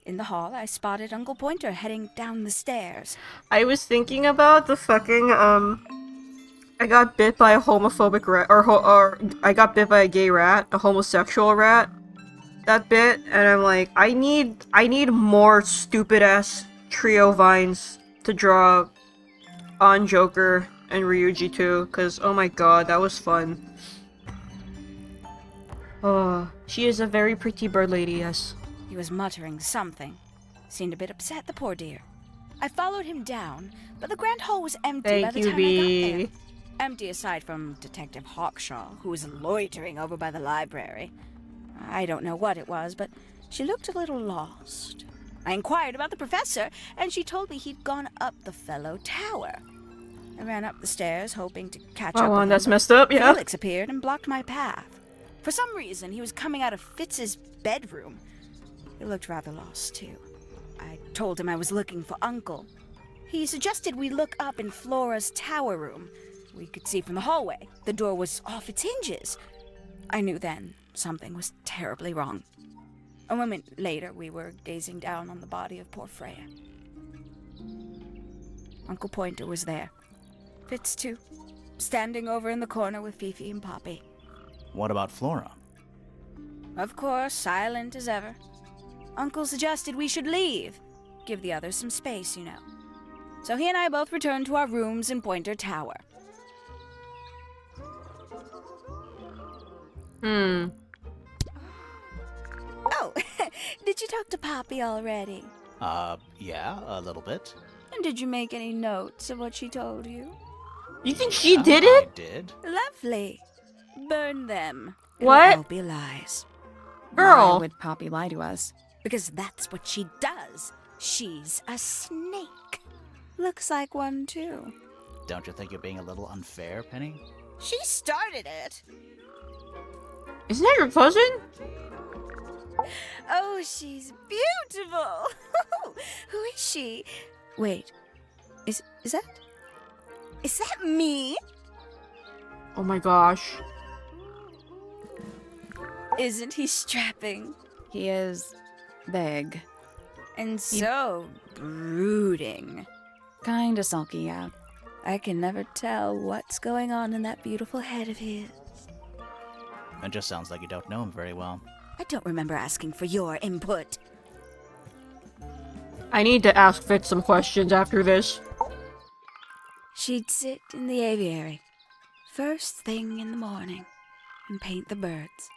in the hall, I spotted Uncle Pointer heading down the stairs. I was thinking about the fucking, I got bit by a homophobic rat, or I got bit by a gay rat, a homosexual rat. That bit, and I'm like, I need more stupid-ass trio vines to draw on Joker and Ryuji too, because oh my god, that was fun. Oh, she is a very pretty bird lady, yes. He was muttering something. Seemed a bit upset, the poor dear. I followed him down, but the grand hall was empty by Thank the you, time I got there. B. Empty aside from Detective Hawkshaw, who was loitering over by the library. I don't know what it was, but she looked a little lost. I inquired about the professor, and she told me he'd gone up the fellow tower. I ran up the stairs, hoping to catch up with him, That's but messed up, yeah. Felix appeared and blocked my path. For some reason, he was coming out of Fitz's bedroom. He looked rather lost, too. I told him I was looking for Uncle. He suggested we look up in Flora's tower room. We could see from the hallway. The door was off its hinges. I knew then something was terribly wrong. A moment later, we were gazing down on the body of poor Freya. Uncle Pointer was there. Fitz, too, standing over in the corner with Fifi and Poppy. What about Flora? Of course, silent as ever. Uncle suggested we should leave. Give the others some space, you know. So he and I both returned to our rooms in Pointer Tower. Oh, did you talk to Poppy already? Yeah, a little bit. And did you make any notes of what she told you? You think she Yeah, did I it? did. Lovely. Burn them. What? It'll all be lies. Why Girl. would Poppy lie to us? Because that's what she does. She's a snake. Looks like one, too. Don't you think you're being a little unfair, Penny? She started it. Isn't that your cousin? Oh, she's beautiful. Who is she? Wait, is that me? Oh my gosh. Isn't he strapping? He is big. And so brooding. Kinda sulky, yeah. I can never tell what's going on in that beautiful head of his. It just sounds like you don't know him very well. I don't remember asking for your input. I need to ask Fitz some questions after this. She'd sit in the aviary, first thing in the morning, and paint the birds.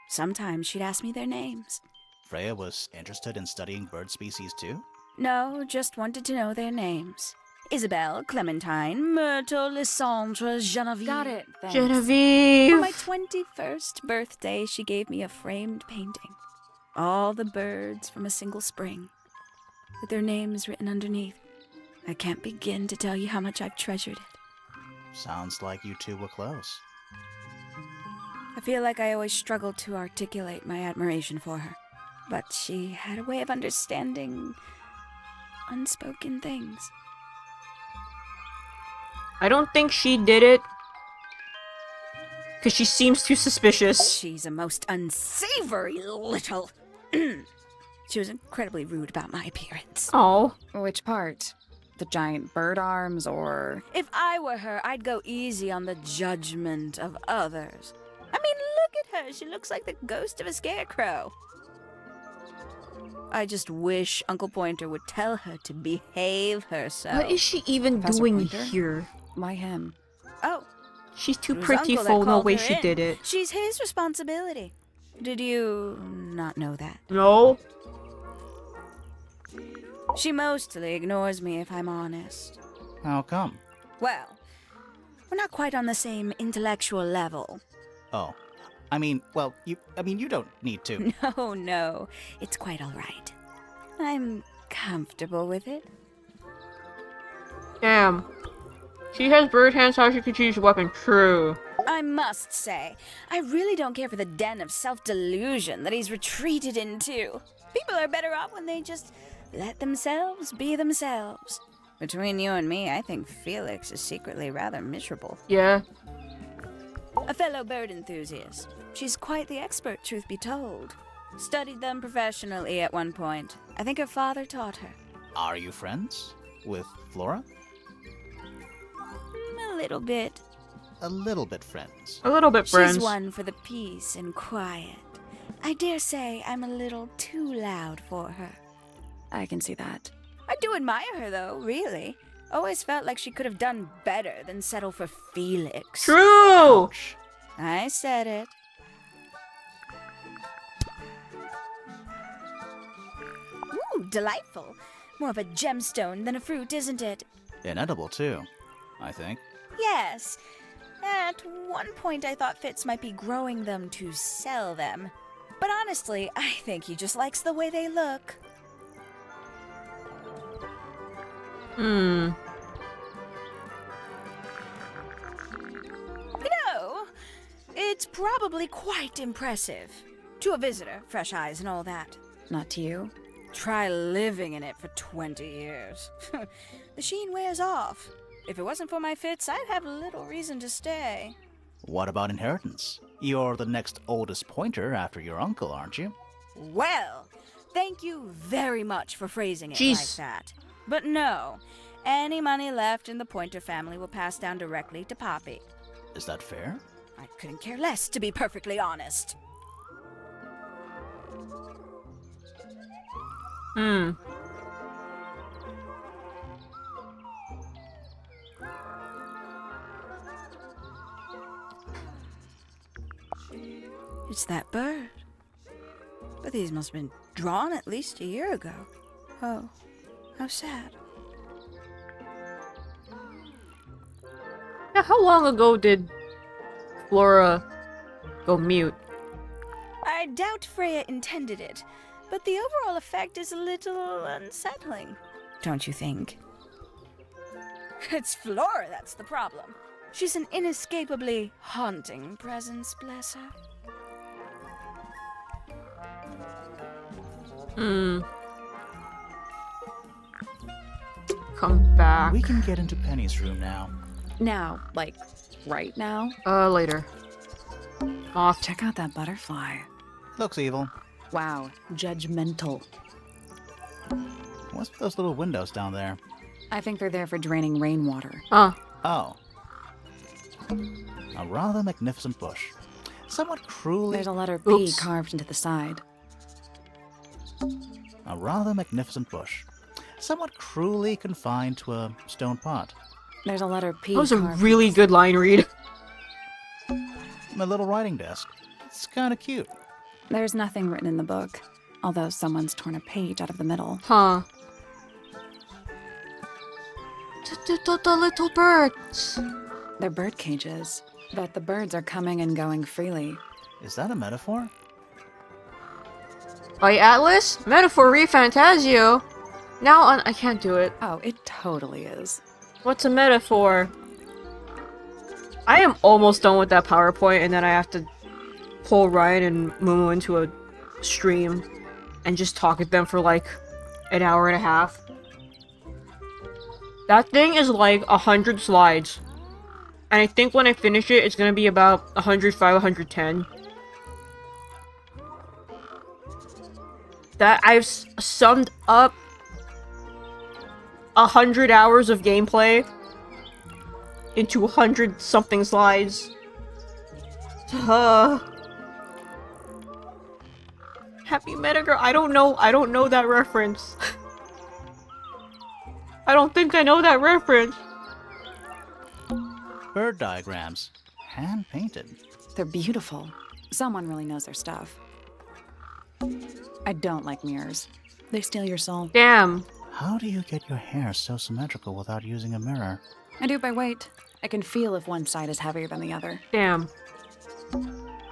Sometimes she'd ask me their names. Freya was interested in studying bird species too? No, just wanted to know their names. Isabelle, Clementine, Myrtle, Lysandre, Genevieve. Got it. Thanks. For Genevieve! my 21st birthday, she gave me a framed painting. All the birds from a single spring, with their names written underneath. I can't begin to tell you how much I've treasured it. Sounds like you two were close. I feel like I always struggled to articulate my admiration for her. But she had a way of understanding unspoken things. I don't think she did it. Because she seems too suspicious. She's a most unsavory little... She was incredibly rude about my appearance. Oh. Which part? The giant bird arms, or... If I were her, I'd go easy on the judgment of others. I mean, look at her. She looks like the ghost of a scarecrow. I just wish Uncle Pointer would tell her to behave herself. What is she even Professor doing Pointer? here? Why him? Oh, She's too it was pretty Uncle that for no called way her she in. did it. She's his responsibility. Did you not know that? No? She mostly ignores me, if I'm honest. How come? Well, we're not quite on the same intellectual level. Oh. I mean, you don't need to. No, it's quite all right. I'm comfortable with it. Damn. She has bird hands, how she could choose a weapon. True. I must say, I really don't care for the den of self-delusion that he's retreated into. People are better off when they just let themselves be themselves. Between you and me, I think Felix is secretly rather miserable. Yeah. A fellow bird enthusiast. She's quite the expert, truth be told. Studied them professionally at one point. I think her father taught her. Are you friends with Flora? A little bit. A little bit friends. A little bit friends. She's one for the peace and quiet. I dare say I'm a little too loud for her. I can see that. I do admire her, though, really. Always felt like she could have done better than settle for Felix. True! Ouch. I said it. Ooh, delightful. More of a gemstone than a fruit, isn't it? Inedible, too, I think. Yes. At one point, I thought Fitz might be growing them to sell them. But honestly, I think he just likes the way they look. Hmm. No, it's probably quite impressive. To a visitor, fresh eyes and all that. Not to you. Try living in it for 20 years. The sheen wears off. If it wasn't for my Fitz, I'd have little reason to stay. What about inheritance? You're the next oldest pointer after your uncle, aren't you? Well, thank you very much for phrasing it Jeez. like that. But no, any money left in the Pointer family will pass down directly to Poppy. Is that fair? I couldn't care less, to be perfectly honest. Hmm. It's that bird. But these must have been drawn at least a year ago. Oh, how sad. Yeah, how long ago did Flora go mute? I doubt Freya intended it, but the overall effect is a little unsettling. Don't you think? It's Flora that's the problem. She's an inescapably haunting presence, bless her. Come back. We can get into Penny's room now. Now, like, right now? Later. Moth. Check out that butterfly. Looks evil. Wow, judgmental. What's with those little windows down there? I think they're there for draining rainwater. Huh. Oh. A rather magnificent bush. Somewhat cruelly... There's a letter P Oops. carved into the side. A rather magnificent bush. Somewhat cruelly confined to a stone pot. There's a letter P That was a carved- really good line read. My little writing desk. It's kind of cute. There's nothing written in the book, although someone's torn a page out of the middle. Huh. The little birds. They're bird cages, but the birds are coming and going freely. Is that a metaphor? By Atlas? Metaphor Fantasio. Now on. I can't do it. Oh, it totally is. What's a metaphor? I am almost done with that PowerPoint, and then I have to pull Ryan and Mumu into a stream and just talk at them for like an hour and a half. That thing is like 100 slides. And I think when I finish it, it's gonna be about 105, 110. That I've summed up 100 hours of gameplay into 100 something slides. Happy Metagirl. I don't know that reference. I don't think I know that reference. Bird diagrams. Hand painted. They're beautiful. Someone really knows their stuff. I don't like mirrors. They steal your soul. Damn. How do you get your hair so symmetrical without using a mirror? I do it by weight. I can feel if one side is heavier than the other. Damn.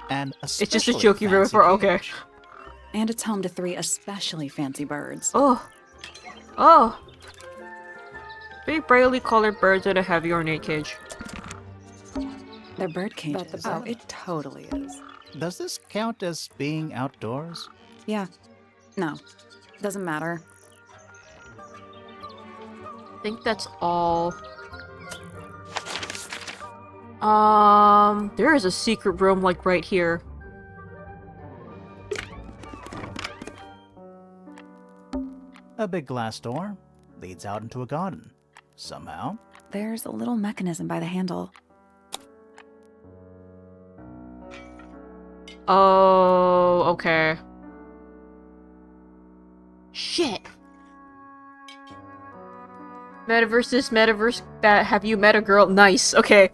And It's just a especially joke you wrote fancy for. Okay. cage. And it's home to 3 especially fancy birds. Oh. Oh. Big brightly colored birds in a heavy ornate cage. They're bird cages. But Oh, it totally is. Does this count as being outdoors? Yeah. No. Doesn't matter. I think that's all. There is a secret room like right here. A big glass door leads out into a garden. Somehow. There's a little mechanism by the handle. Oh, okay. Shit. Metaverse, that have you met a girl? Nice, okay.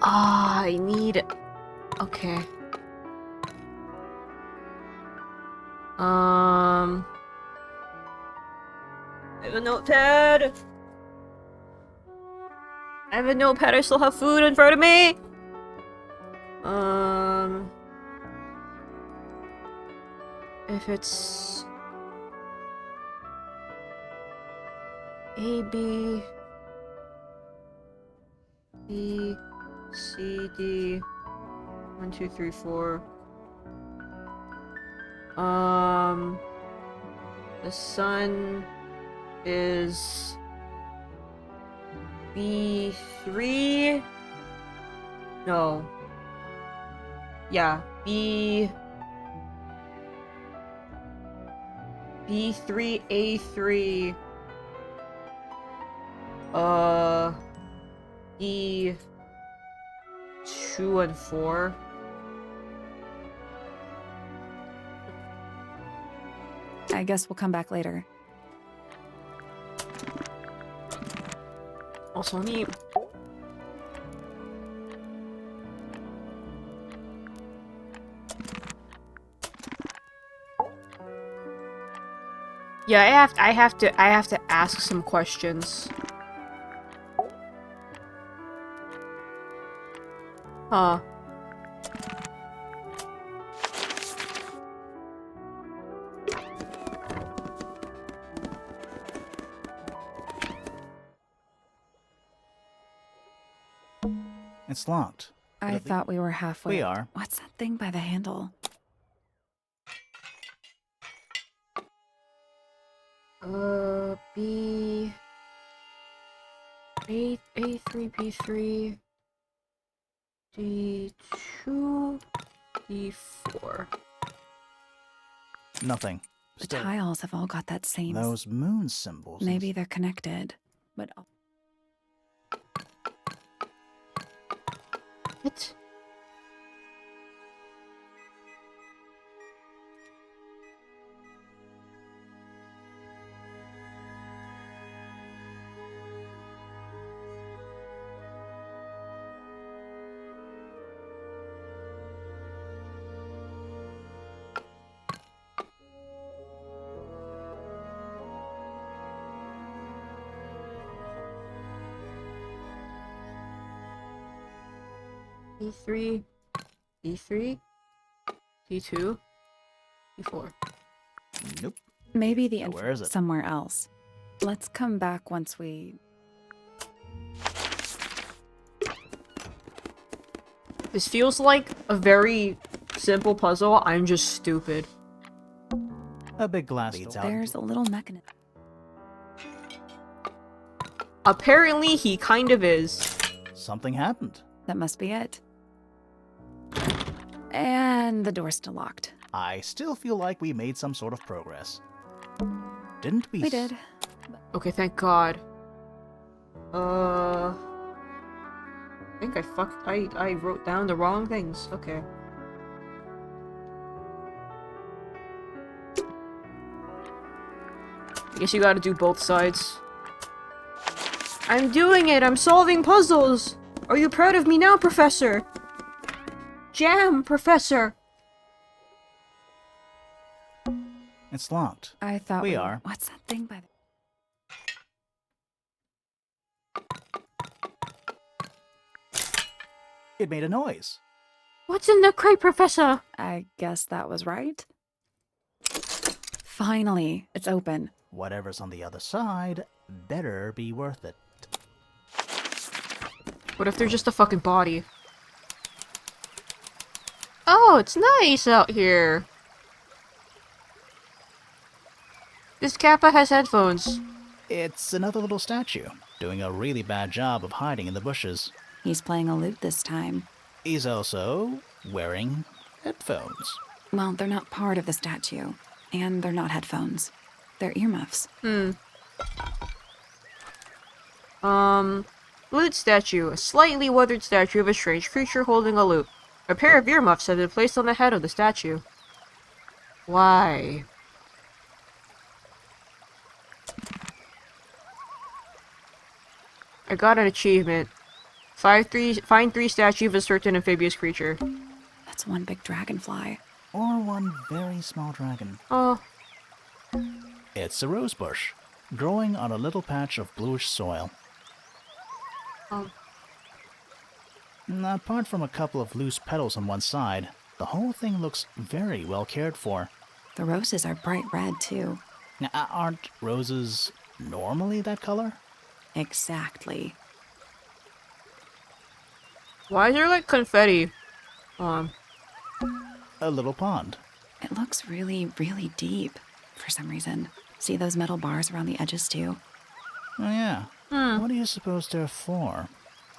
I need... Okay. I have a notepad. I have a notepad. I still have food in front of me. If it's A, B, B, C, D, 1, 2, 3, 4. The sun is B3. No. Yeah, B3, A3. E2 and 4. I guess we'll come back later. Also me. Yeah, I have to ask some questions. Huh. It's locked. I thought we were halfway. We are. What's that thing by the handle? B... A3, B3... D2... D4... Nothing. The Still, tiles have all got that same... those moon symbols. Maybe they're connected, but... What? D3, D3, D2, D4. Nope. Maybe the Now, info where is it? somewhere else. Let's come back once we... This feels like a very simple puzzle. I'm just stupid. A big glass leads out. There's a little mechanism. Apparently, he kind of is. Something happened. That must be it. And the door's still locked. I still feel like we made some sort of progress. Didn't we? We did. Okay, thank God. I think I wrote down the wrong things. Okay. I guess you gotta do both sides. I'm doing it! I'm solving puzzles! Are you proud of me now, Professor? Jam, Professor! It's locked. I thought We are. What's that thing by the... It made a noise. What's in the crate, Professor? I guess that was right. Finally, it's open. Whatever's on the other side better be worth it. What if they're just a fucking body? Oh, it's nice out here. This Kappa has headphones. It's another little statue, doing a really bad job of hiding in the bushes. He's playing a lute this time. He's also wearing headphones. Well, they're not part of the statue. And they're not headphones. They're earmuffs. Lute statue. A slightly weathered statue of a strange creature holding a lute. A pair of earmuffs have been placed on the head of the statue. Why? I got an achievement. Find three statue of a certain amphibious creature. That's one big dragonfly. or one very small dragon. Oh. It's a rose bush, growing on a little patch of bluish soil. Apart from a couple of loose petals on one side, the whole thing looks very well cared for. The roses are bright red, too. Now, aren't roses normally that color? Exactly. Why is there like confetti? A little pond. It looks really, really deep for some reason. See those metal bars around the edges, too? Oh, yeah. What do you suppose they're for?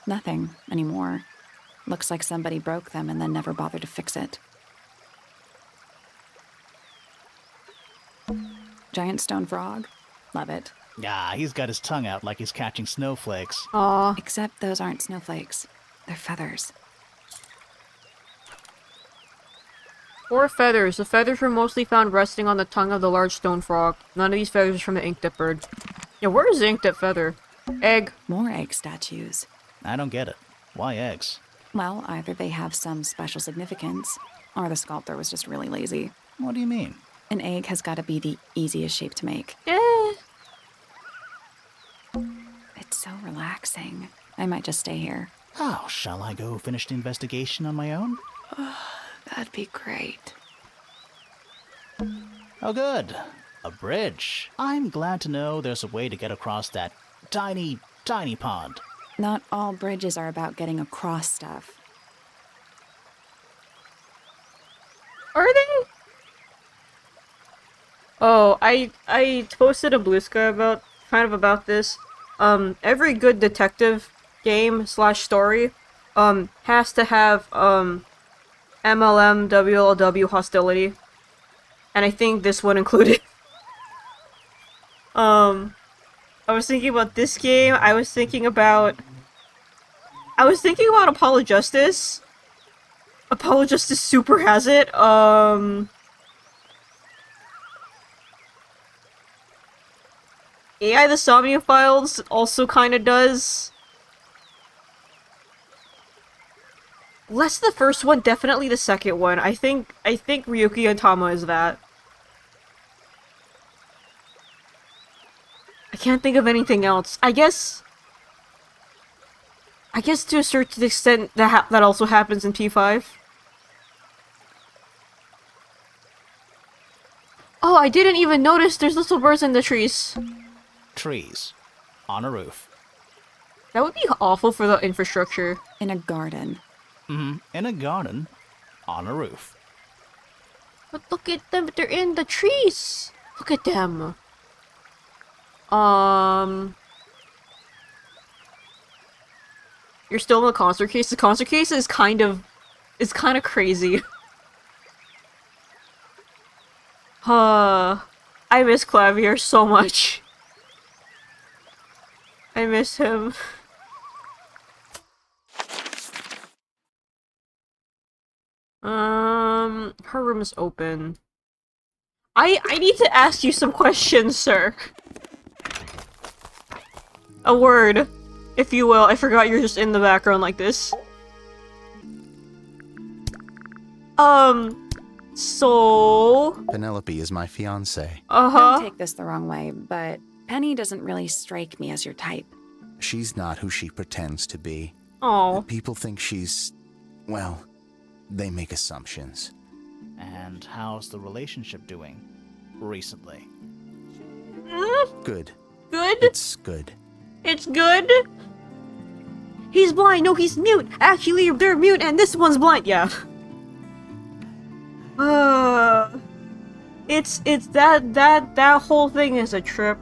Nothing anymore. Looks like somebody broke them and then never bothered to fix it. Giant stone frog? Love it. Ah, he's got his tongue out like he's catching snowflakes. Aw. Except those aren't snowflakes. They're feathers. Or feathers. The feathers were mostly found resting on the tongue of the large stone frog. None of these feathers are from the ink-dip bird. Yeah, where is the ink-dip feather? Egg. More egg statues. I don't get it. Why eggs? Well, either they have some special significance, or the sculptor was just really lazy. What do you mean? An egg has got to be the easiest shape to make. Eh. It's so relaxing. I might just stay here. Oh, shall I go finish the investigation on my own? That'd be great. Oh, good. A bridge. I'm glad to know there's a way to get across that tiny, tiny pond. Not all bridges are about getting across stuff. Are they? Oh, I posted a Blue Sky about this. Every good detective game / story has to have MLM WLW hostility. And I think this one included. I was thinking about this game. I was thinking about Apollo Justice. Apollo Justice Super has it. AI the Somnium Files also kinda does. Less the first one, definitely the second one. I think Ryuki Antama is that. I can't think of anything else. I guess to a certain extent that also happens in P5. Oh, I didn't even notice there's little birds in the trees. Trees. On a roof. That would be awful for the infrastructure. In a garden. In a garden. On a roof. But look at them, they're in the trees. Look at them. You're still in the concert case? The concert case is kind of crazy. I miss Clavier so much. I miss him. Her room is open. I need to ask you some questions, sir. A word, if you will. I forgot you're just in the background like this. So... Penelope is my fiancée. Don't take this the wrong way, but Penny doesn't really strike me as your type. She's not who she pretends to be. Oh. People think she's... well, they make assumptions. And how's the relationship doing? Recently. Good. Good? It's good. It's good? He's blind. No, he's mute. Actually, they're mute and this one's blind. Yeah. It's that whole thing is a trip.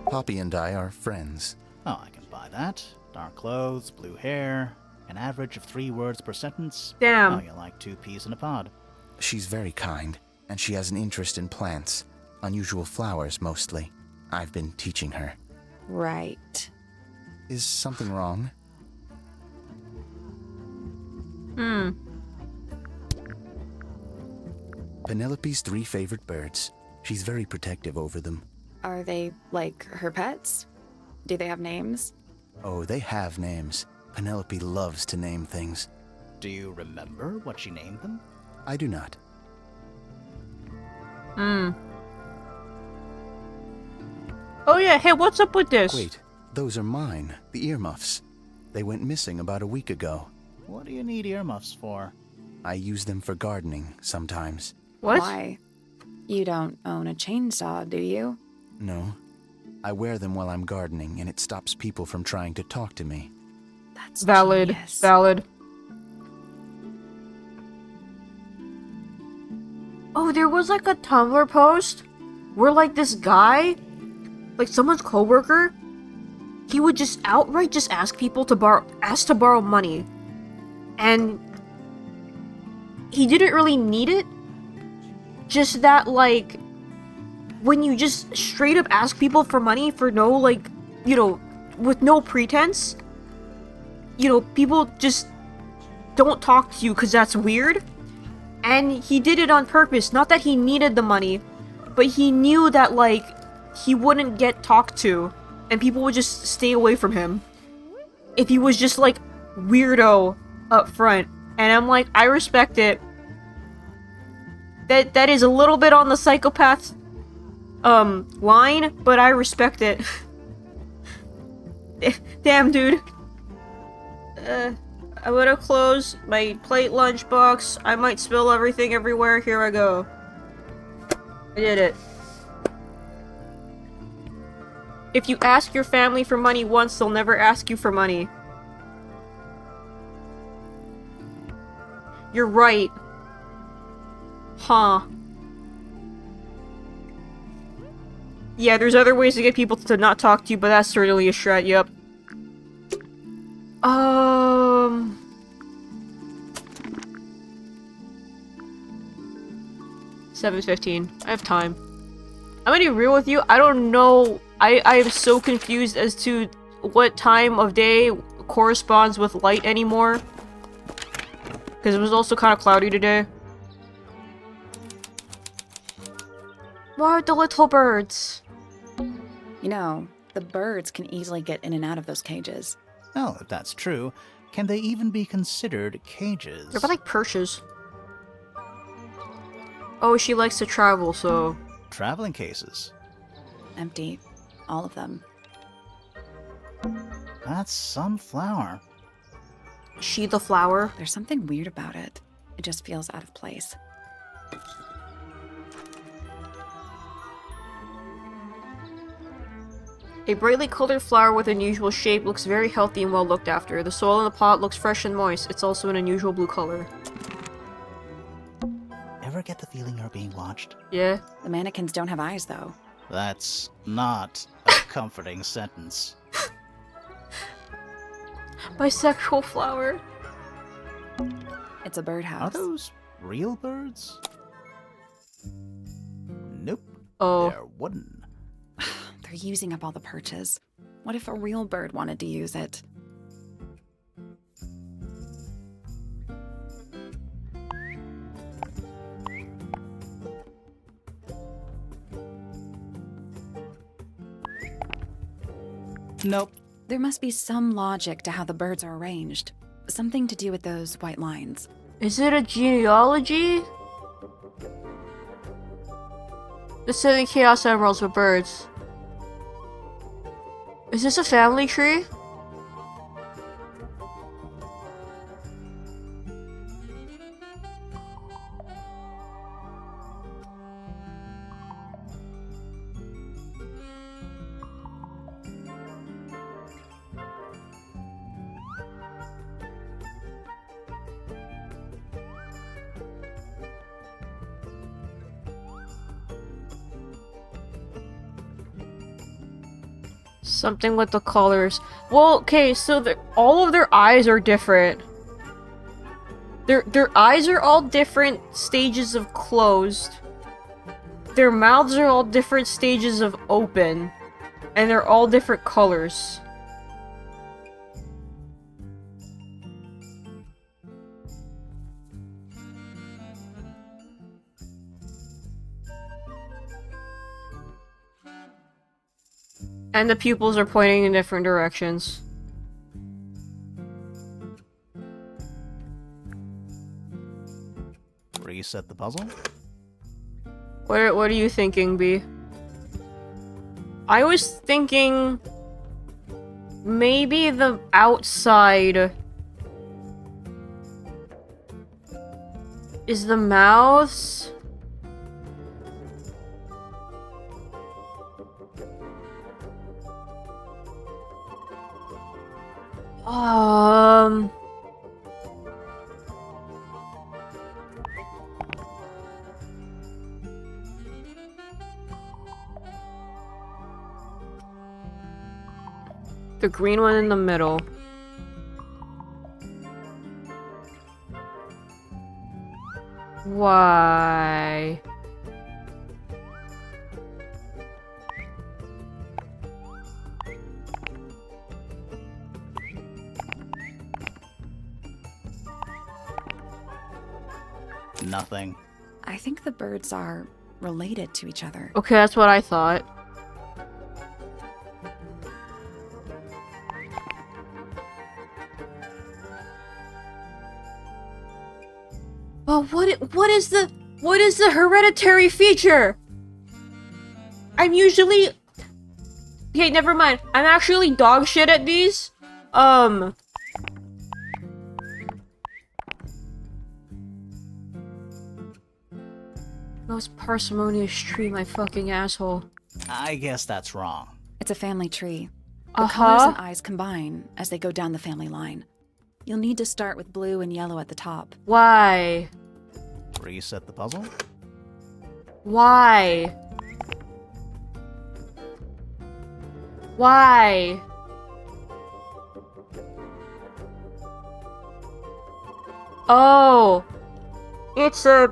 Poppy and I are friends. Oh, I can buy that. Dark clothes, blue hair, an average of 3 words per sentence. Damn. Oh, you like 2 peas in a pod. She's very kind, and she has an interest in plants. Unusual flowers, mostly. I've been teaching her. Right. Is something wrong? Penelope's 3 favorite birds. She's very protective over them. Are they, like, her pets? Do they have names? Oh, they have names. Penelope loves to name things. Do you remember what she named them? I do not. Oh yeah, hey, what's up with this? Wait, those are mine, the earmuffs. They went missing about a week ago. What do you need earmuffs for? I use them for gardening sometimes. What? Why? You don't own a chainsaw, do you? No. I wear them while I'm gardening, and it stops people from trying to talk to me. That's Valid. genius. Valid. Oh, there was like a Tumblr post where like this guy, like someone's coworker, he would just outright just ask people to borrow money. And he didn't really need it. Just that like when you just straight up ask people for money for no like, you know, with no pretense, you know, people just don't talk to you because that's weird. And he did it on purpose. Not that he needed the money, but he knew that, like, he wouldn't get talked to, and people would just stay away from him if he was just, like, weirdo up front. And I'm like, I respect it. That is a little bit on the psychopath, line, but I respect it. Damn, dude. I'm gonna close my plate lunchbox. I might spill everything everywhere. Here I go. I did it. If you ask your family for money once, they'll never ask you for money. You're right. Huh. Yeah, there's other ways to get people to not talk to you, but that's certainly a shred, yep. 7:15. I have time. I'm gonna be real with you. I don't know. I am so confused as to what time of day corresponds with light anymore. Because it was also kind of cloudy today. Why are the little birds? You know, the birds can easily get in and out of those cages. Oh, if that's true, can they even be considered cages? They're like perches. Oh, she likes to travel, so... Traveling cases. Empty. All of them. That's some flower. She the flower? There's something weird about it. It just feels out of place. A brightly colored flower with an unusual shape looks very healthy and well looked after. The soil in the pot looks fresh and moist. It's also an unusual blue color. Ever get the feeling you're being watched? Yeah. The mannequins don't have eyes, though. That's not a comforting sentence. Bisexual flower. It's a birdhouse. Are those real birds? Nope. Oh. They're wooden. They're using up all the perches. What if a real bird wanted to use it? Nope. There must be some logic to how the birds are arranged. Something to do with those white lines. Is it a genealogy? The 7 Chaos Emeralds were birds. Is this a family tree? Something with the colors. Well, okay, so all of their eyes are different. Their eyes are all different stages of closed. Their mouths are all different stages of open. And they're all different colors. And the pupils are pointing in different directions. Reset the puzzle. What are you thinking, B? I was thinking maybe the outside is the mouths. The green one in the middle. Why? Nothing. I think the birds are related to each other. Okay, that's what I thought. But what is the hereditary feature? I'm usually... Okay, never mind. I'm actually dog shit at these. Most parsimonious tree, my fucking asshole. I guess that's wrong. It's a family tree. The colors and eyes combine as they go down the family line. You'll need to start with blue and yellow at the top. Why? Reset the puzzle. Why? Why? Oh. It's a...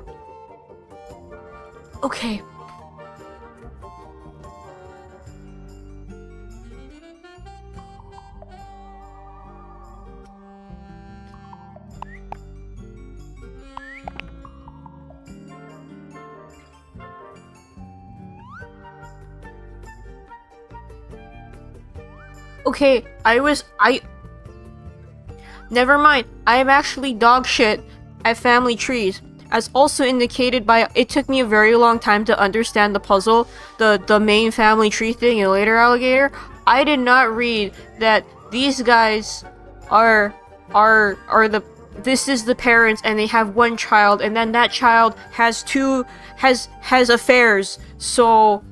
Okay. Okay, Never mind. I am actually dog shit at family trees. As also indicated by, it took me a very long time to understand the puzzle, the main family tree thing in Later Alligator. I did not read that these guys are this is the parents and they have one child and then that child has affairs. So,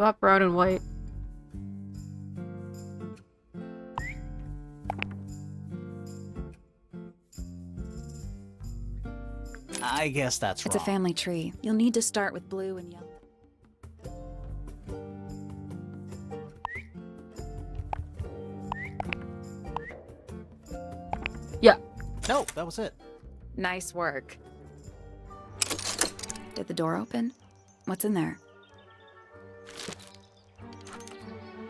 swap brown and white. I guess that's wrong. It's a family tree. You'll need to start with blue and yellow. Yeah. No, that was it. Nice work. Did the door open? What's in there?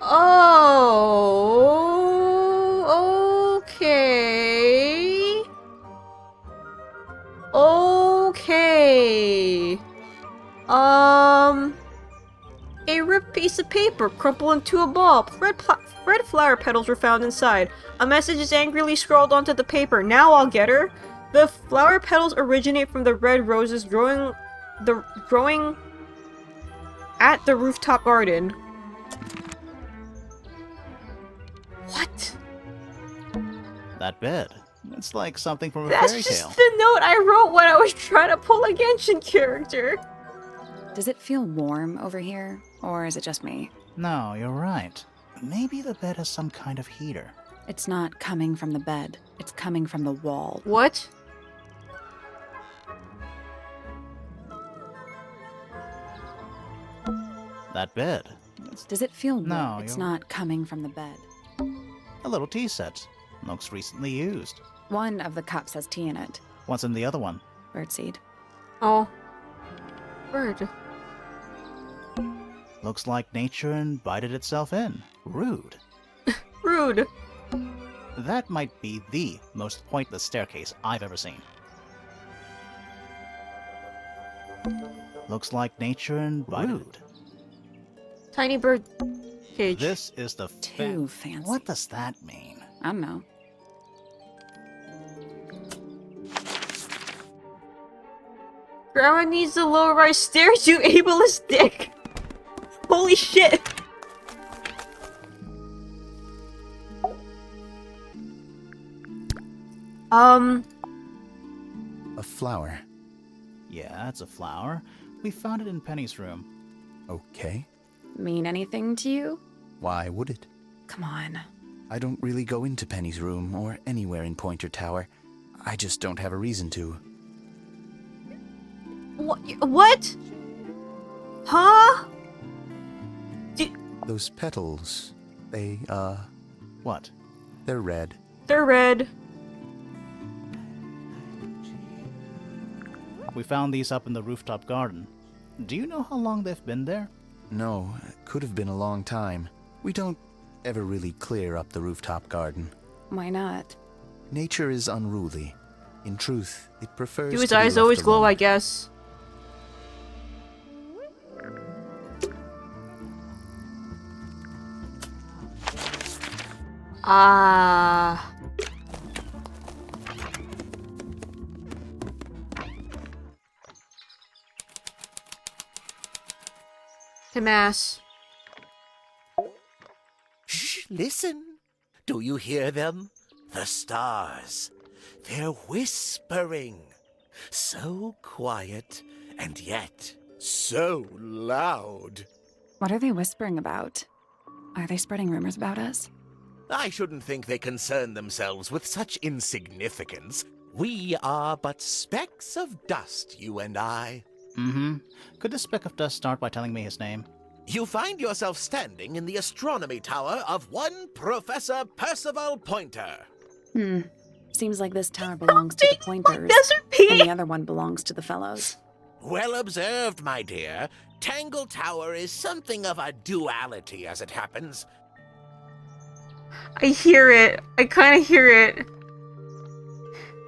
Oh, okay. Okay. A ripped piece of paper crumpled into a ball. Red flower petals were found inside. A message is angrily scrawled onto the paper. Now I'll get her. The flower petals originate from the red roses growing at the rooftop garden. What? That bed. It's like something from a That's fairy just tale. the note I wrote when I was trying to pull a Genshin character. Does it feel warm over here? Or is it just me? No, you're right. Maybe the bed has some kind of heater. It's not coming from the bed. It's coming from the wall. What? That bed. Does it feel warm? No, It's you're- not coming from the bed. A little tea set. Looks recently used. One of the cups has tea in it. What's in the other one? Birdseed. Oh. Bird. Looks like nature invited itself in. Rude. Rude. That might be the most pointless staircase I've ever seen. Looks like nature invited. Rude. Tiny bird cage. This is the Too fancy. What does that mean? I don't know. Grandma needs a low-rise stairs, you ableist dick! Holy shit! A flower. Yeah, it's a flower. We found it in Penny's room. Okay. Mean anything to you? Why would it? Come on. I don't really go into Penny's room or anywhere in Pointer Tower. I just don't have a reason to. What? Huh? Those petals, they, What? they're red. They're red. We found these up in the rooftop garden. Do you know how long they've been there? No, it could have been a long time. We don't ever really clear up the rooftop garden. Why not? Nature is unruly. In truth, it prefers Do his to be eyes left always glow, alone. I guess. Ah. To mass. Shh, listen. Do you hear them? The stars. They're whispering. So quiet, and yet so loud. What are they whispering about? Are they spreading rumors about us? I shouldn't think they concern themselves with such insignificance. We are but specks of dust, you and I. Mm-hmm. Could this speck of dust start by telling me his name? You find yourself standing in the astronomy tower of one Professor Percival Pointer. Seems like this tower belongs to the Pointers, Desert and Pea! the other one belongs to the Fellows. Well observed, my dear. Tangle Tower is something of a duality, as it happens. I hear it. I kind of hear it.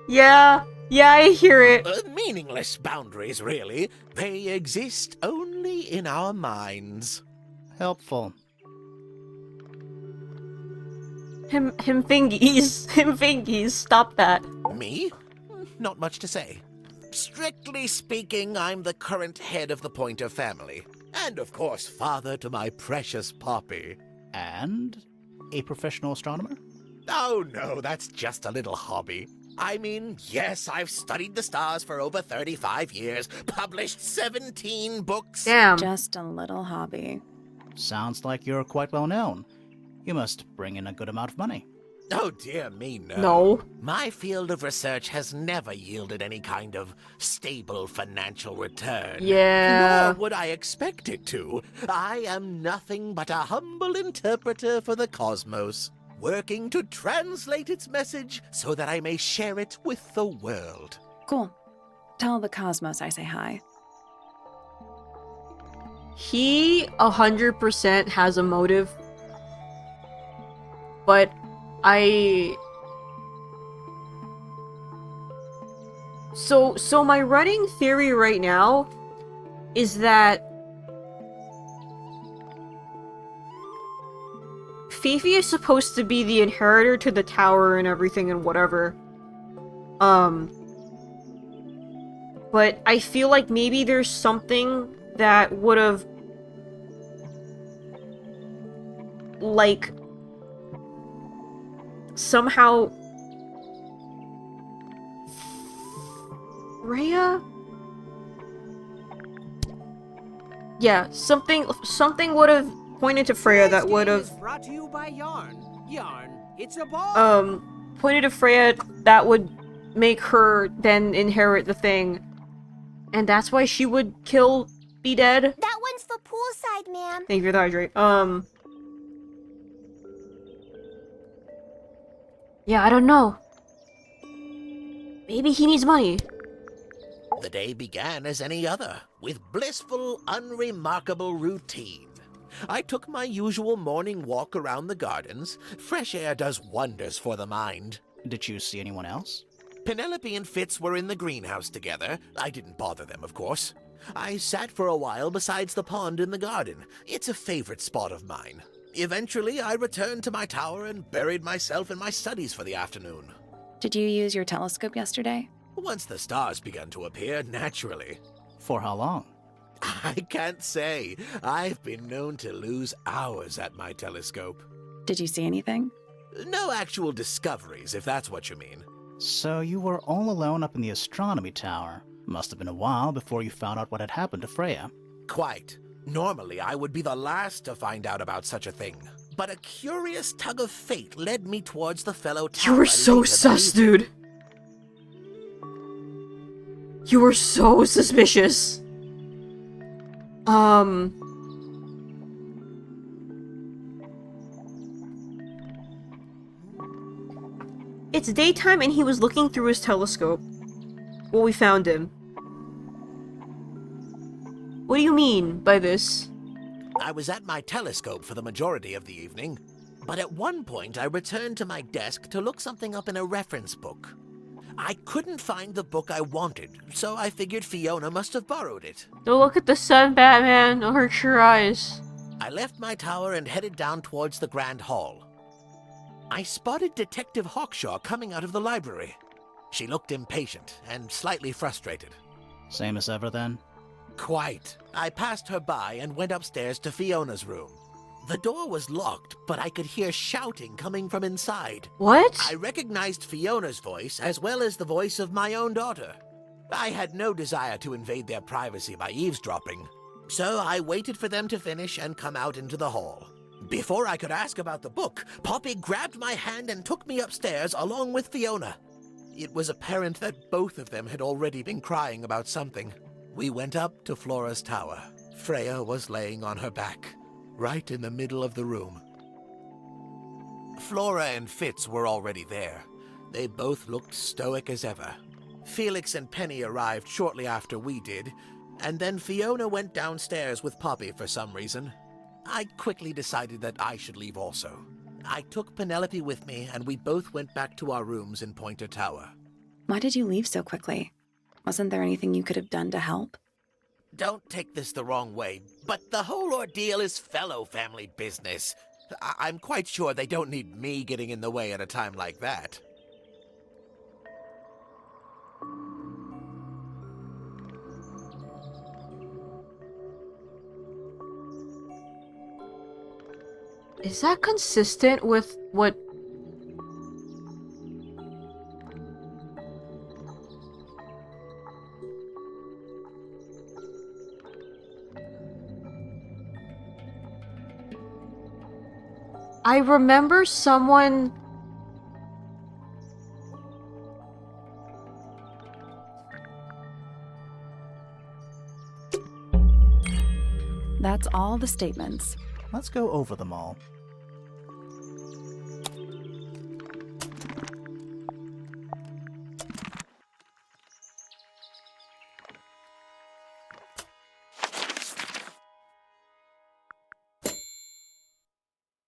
Yeah, I hear it. Meaningless boundaries, really. They exist only in our minds. Helpful. Him fingies. Him fingies. Stop that. Me? Not much to say. Strictly speaking, I'm the current head of the Pointer family. And, of course, father to my precious Poppy. And a professional astronomer? Oh, no, that's just a little hobby. I mean, yes, I've studied the stars for over 35 years, published 17 books. Damn. Just a little hobby. Sounds like you're quite well known. You must bring in a good amount of money. Oh, dear me, no. No. My field of research has never yielded any kind of stable financial return. Yeah. Nor would I expect it to. I am nothing but a humble interpreter for the cosmos, working to translate its message so that I may share it with the world. Cool. Tell the Cosmos I say hi. He 100% has a motive. But So my running theory right now is that Fifi is supposed to be the inheritor to the tower and everything and whatever. But I feel like maybe there's something that would have, like, somehow Freya? Yeah, something would have pointed to Freya that would have brought to you by Yarn. Yarn, it's a ball. pointed to Freya that would make her then inherit the thing. And that's why she would be dead. That one's for poolside, ma'am. Thank you for the hydrate. Yeah, I don't know. Maybe he needs money. The day began as any other, with blissful, unremarkable routine. I took my usual morning walk around the gardens. Fresh air does wonders for the mind. Did you see anyone else? Penelope and Fitz were in the greenhouse together. I didn't bother them, of course. I sat for a while besides the pond in the garden. It's a favorite spot of mine. Eventually, I returned to my tower and buried myself in my studies for the afternoon. Did you use your telescope yesterday? Once the stars began to appear, naturally. For how long? I can't say. I've been known to lose hours at my telescope. Did you see anything? No actual discoveries, if that's what you mean. So you were all alone up in the astronomy tower. Must have been a while before you found out what had happened to Freya. Quite. Normally, I would be the last to find out about such a thing. But a curious tug of fate led me towards the fellow tower. You were so sus, dude. You were so suspicious. It's daytime and he was looking through his telescope. Well, we found him. What do you mean by this? I was at my telescope for the majority of the evening, but at one point I returned to my desk to look something up in a reference book. I couldn't find the book I wanted, so I figured Fiona must have borrowed it. Don't look at the sun, Batman. It'll hurt your eyes. I left my tower and headed down towards the Grand Hall. I spotted Detective Hawkshaw coming out of the library. She looked impatient and slightly frustrated. Same as ever, then? Quite. I passed her by and went upstairs to Fiona's room. The door was locked, but I could hear shouting coming from inside. What? I recognized Fiona's voice as well as the voice of my own daughter. I had no desire to invade their privacy by eavesdropping, so I waited for them to finish and come out into the hall. Before I could ask about the book, Poppy grabbed my hand and took me upstairs along with Fiona. It was apparent that both of them had already been crying about something. We went up to Flora's tower. Freya was laying on her back, right in the middle of the room. Flora and Fitz were already there. They both looked stoic as ever. Felix and Penny arrived shortly after we did, and then Fiona went downstairs with Poppy for some reason. I quickly decided that I should leave also. I took Penelope with me, and we both went back to our rooms in Pointer Tower. Why did you leave so quickly? Wasn't there anything you could have done to help? Don't take this the wrong way, but the whole ordeal is fellow family business. I'm quite sure they don't need me getting in the way at a time like that. Is that consistent with what... I remember someone... That's all the statements. Let's go over them all.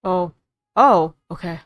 Oh. Oh, okay.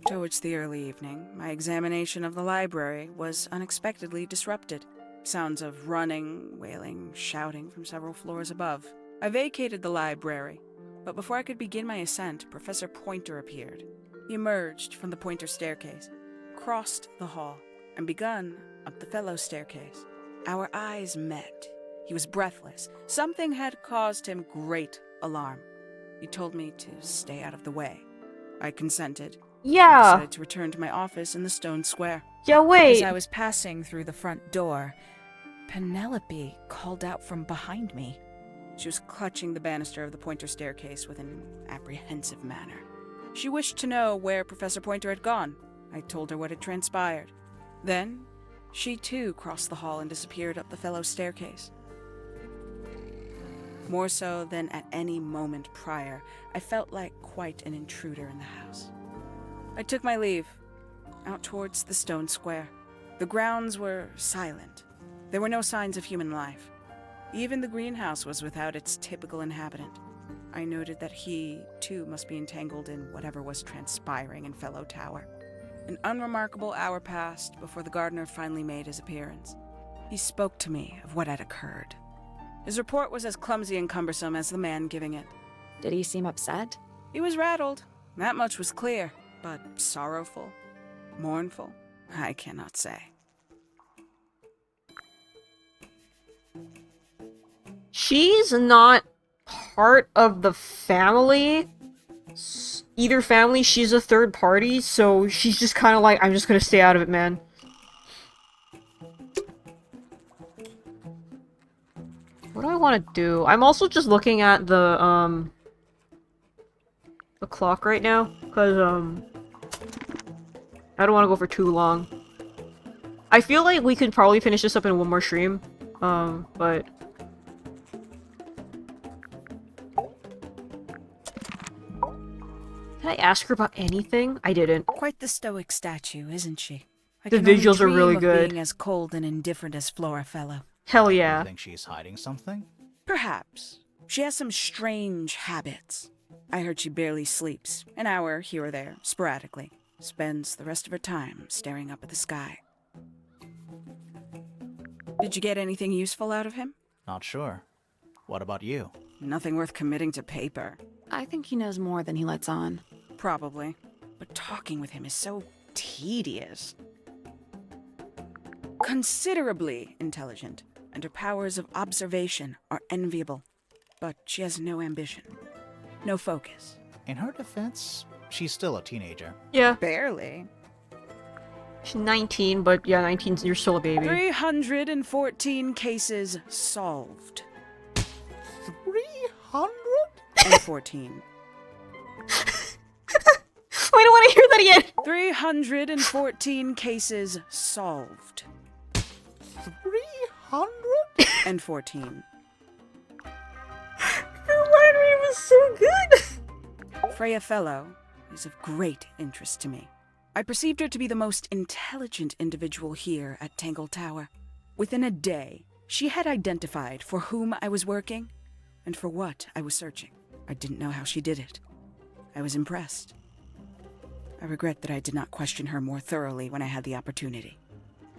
Towards the early evening, my examination of the library was unexpectedly disrupted. Sounds of running, wailing, shouting from several floors above. I vacated the library, but before I could begin my ascent, Professor Pointer appeared. He emerged from the Pointer staircase, crossed the hall, and begun up the fellow staircase. Our eyes met. He was breathless. Something had caused him great alarm. He told me to stay out of the way. I consented. Yeah. I decided to return to my office in the stone square. Yeah, wait. As I was passing through the front door, Penelope called out from behind me. She was clutching the banister of the Pointer staircase with an apprehensive manner. She wished to know where Professor Pointer had gone. I told her what had transpired. Then, she too crossed the hall and disappeared up the fellow staircase. More so than at any moment prior, I felt like quite an intruder in the house. I took my leave, out towards the stone square. The grounds were silent. There were no signs of human life. Even the greenhouse was without its typical inhabitant. I noted that he, too, must be entangled in whatever was transpiring in Fellow Tower. An unremarkable hour passed before the gardener finally made his appearance. He spoke to me of what had occurred. His report was as clumsy and cumbersome as the man giving it. Did he seem upset? He was rattled. That much was clear. But sorrowful? Mournful? I cannot say. She's not part of the family. Either family, she's a third party, so she's just kind of like, I'm just gonna stay out of it, man. What do I want to do? I'm also just looking at the clock right now, because, I don't want to go for too long. I feel like we could probably finish this up in one more stream, but... Did I ask her about anything? I didn't. Quite the stoic statue, isn't she? I The can only visuals are dream really of good. being as cold and indifferent as Flora Fellow. Hell yeah. You think she's hiding something? Perhaps. She has some strange habits. I heard she barely sleeps, an hour here or there, sporadically. Spends the rest of her time staring up at the sky. Did you get anything useful out of him? Not sure. What about you? Nothing worth committing to paper. I think he knows more than he lets on. Probably. But talking with him is so tedious. Considerably intelligent, and her powers of observation are enviable. But she has no ambition. No focus. In her defense, she's still a teenager. Yeah. Barely. She's 19, but yeah, 19, you're still a baby. 314 cases solved. 314? I don't want to hear that again! 314 cases solved. 314? Her lettering was so good! Freya Fellow is of great interest to me. I perceived her to be the most intelligent individual here at Tangle Tower. Within a day, she had identified for whom I was working and for what I was searching. I didn't know how she did it. I was impressed. I regret that I did not question her more thoroughly when I had the opportunity.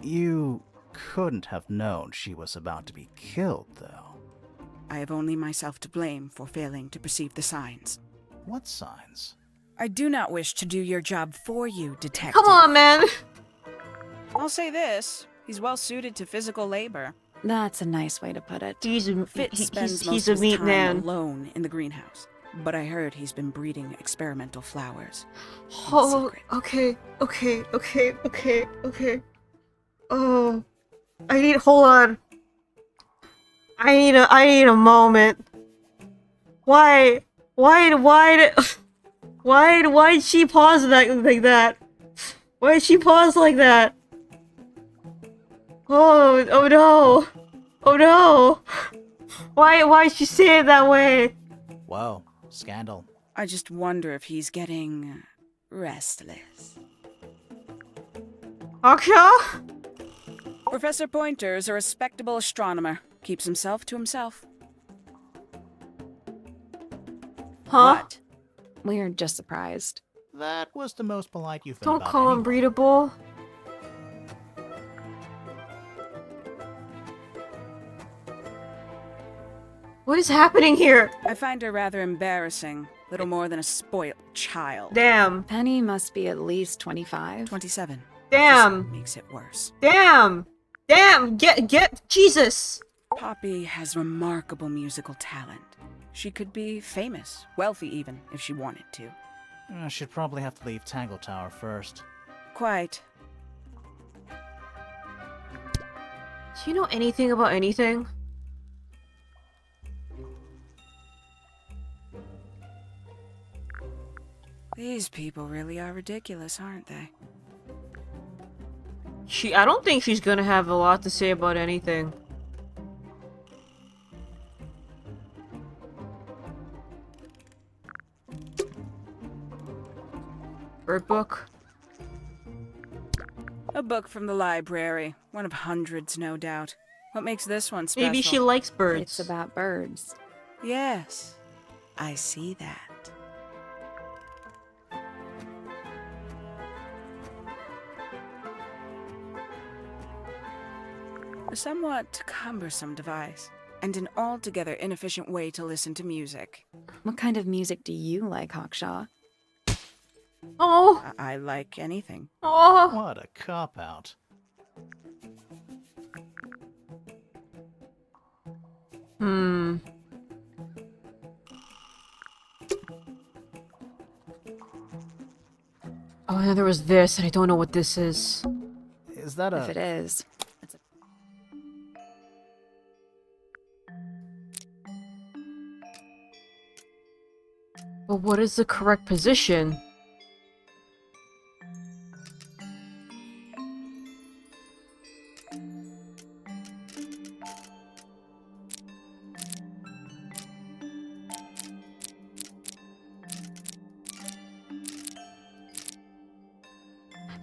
You couldn't have known she was about to be killed, though. I have only myself to blame for failing to perceive the signs. What signs? I do not wish to do your job for you, detective. Come on, man! I'll say this. He's well suited to physical labor. That's a nice way to put it. He's a, Fitz spends he's most a of his neat time man. alone in the greenhouse. But I heard he's been breeding experimental flowers. Oh, okay. Oh, hold on. I need a moment. Why'd she pause like that? Why'd she pause like that? Oh no. Oh no. Why'd she say it that way? Whoa, scandal. I just wonder if he's getting restless. Aksha? Professor Pointer is a respectable astronomer. Keeps himself to himself. Huh? What? We're just surprised. That was the most polite you've been Don't about call him anyone. breedable. What is happening here? I find her rather embarrassing. Little more than a spoiled child. Damn. Penny must be at least 25. 27. Damn. Just makes it worse. Damn. Get, Jesus. Poppy has remarkable musical talent. She could be famous, wealthy even, if she wanted to. She'd probably have to leave Tangle Tower first. Quite. Do you know anything about anything? These people really are ridiculous, aren't they? I don't think she's gonna have a lot to say about anything. Bird book? A book from the library. One of hundreds, no doubt. What makes this one special? Maybe she likes birds. It's about birds. Yes, I see that. A somewhat cumbersome device, and an altogether inefficient way to listen to music. What kind of music do you like, Hawkshaw? Oh! I like anything. Oh! What a cop-out. Oh, and then there was this, and I don't know what this is. Is that a... If it is, it's a... But what is the correct position?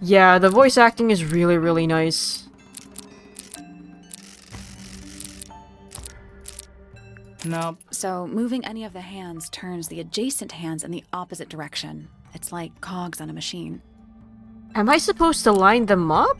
Yeah, the voice acting is really, really nice. Nope. So, moving any of the hands turns the adjacent hands in the opposite direction. It's like cogs on a machine. Am I supposed to line them up?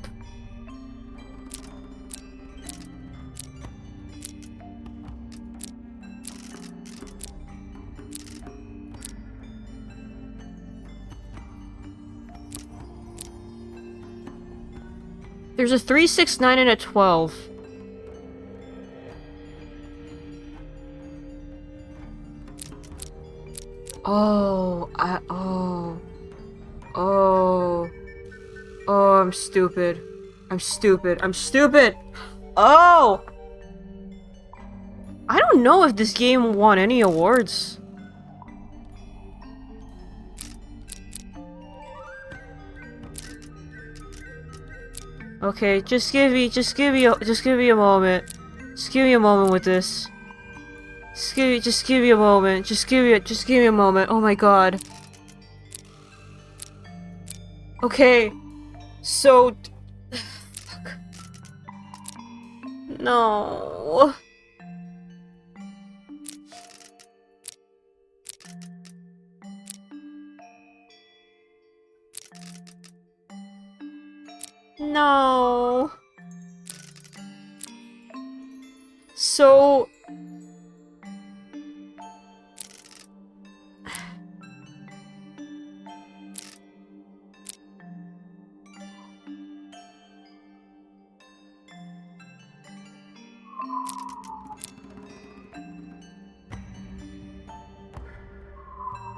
There's a 3, 6, 9, and a 12. Oh, Oh, I'm stupid. I'm stupid. I'm stupid! Oh! I don't know if this game won any awards. Okay, just give me a moment. Just give me a moment with this. Just give me a moment. Just give me a moment. Oh my god. Okay. So... Fuck. No. No. So...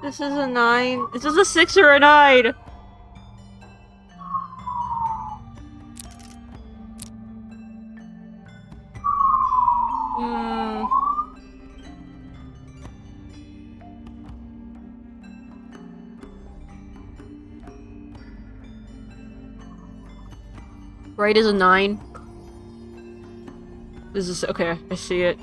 This is a 9. This is a 6 or a 9. Right is a 9. This is okay, I see it.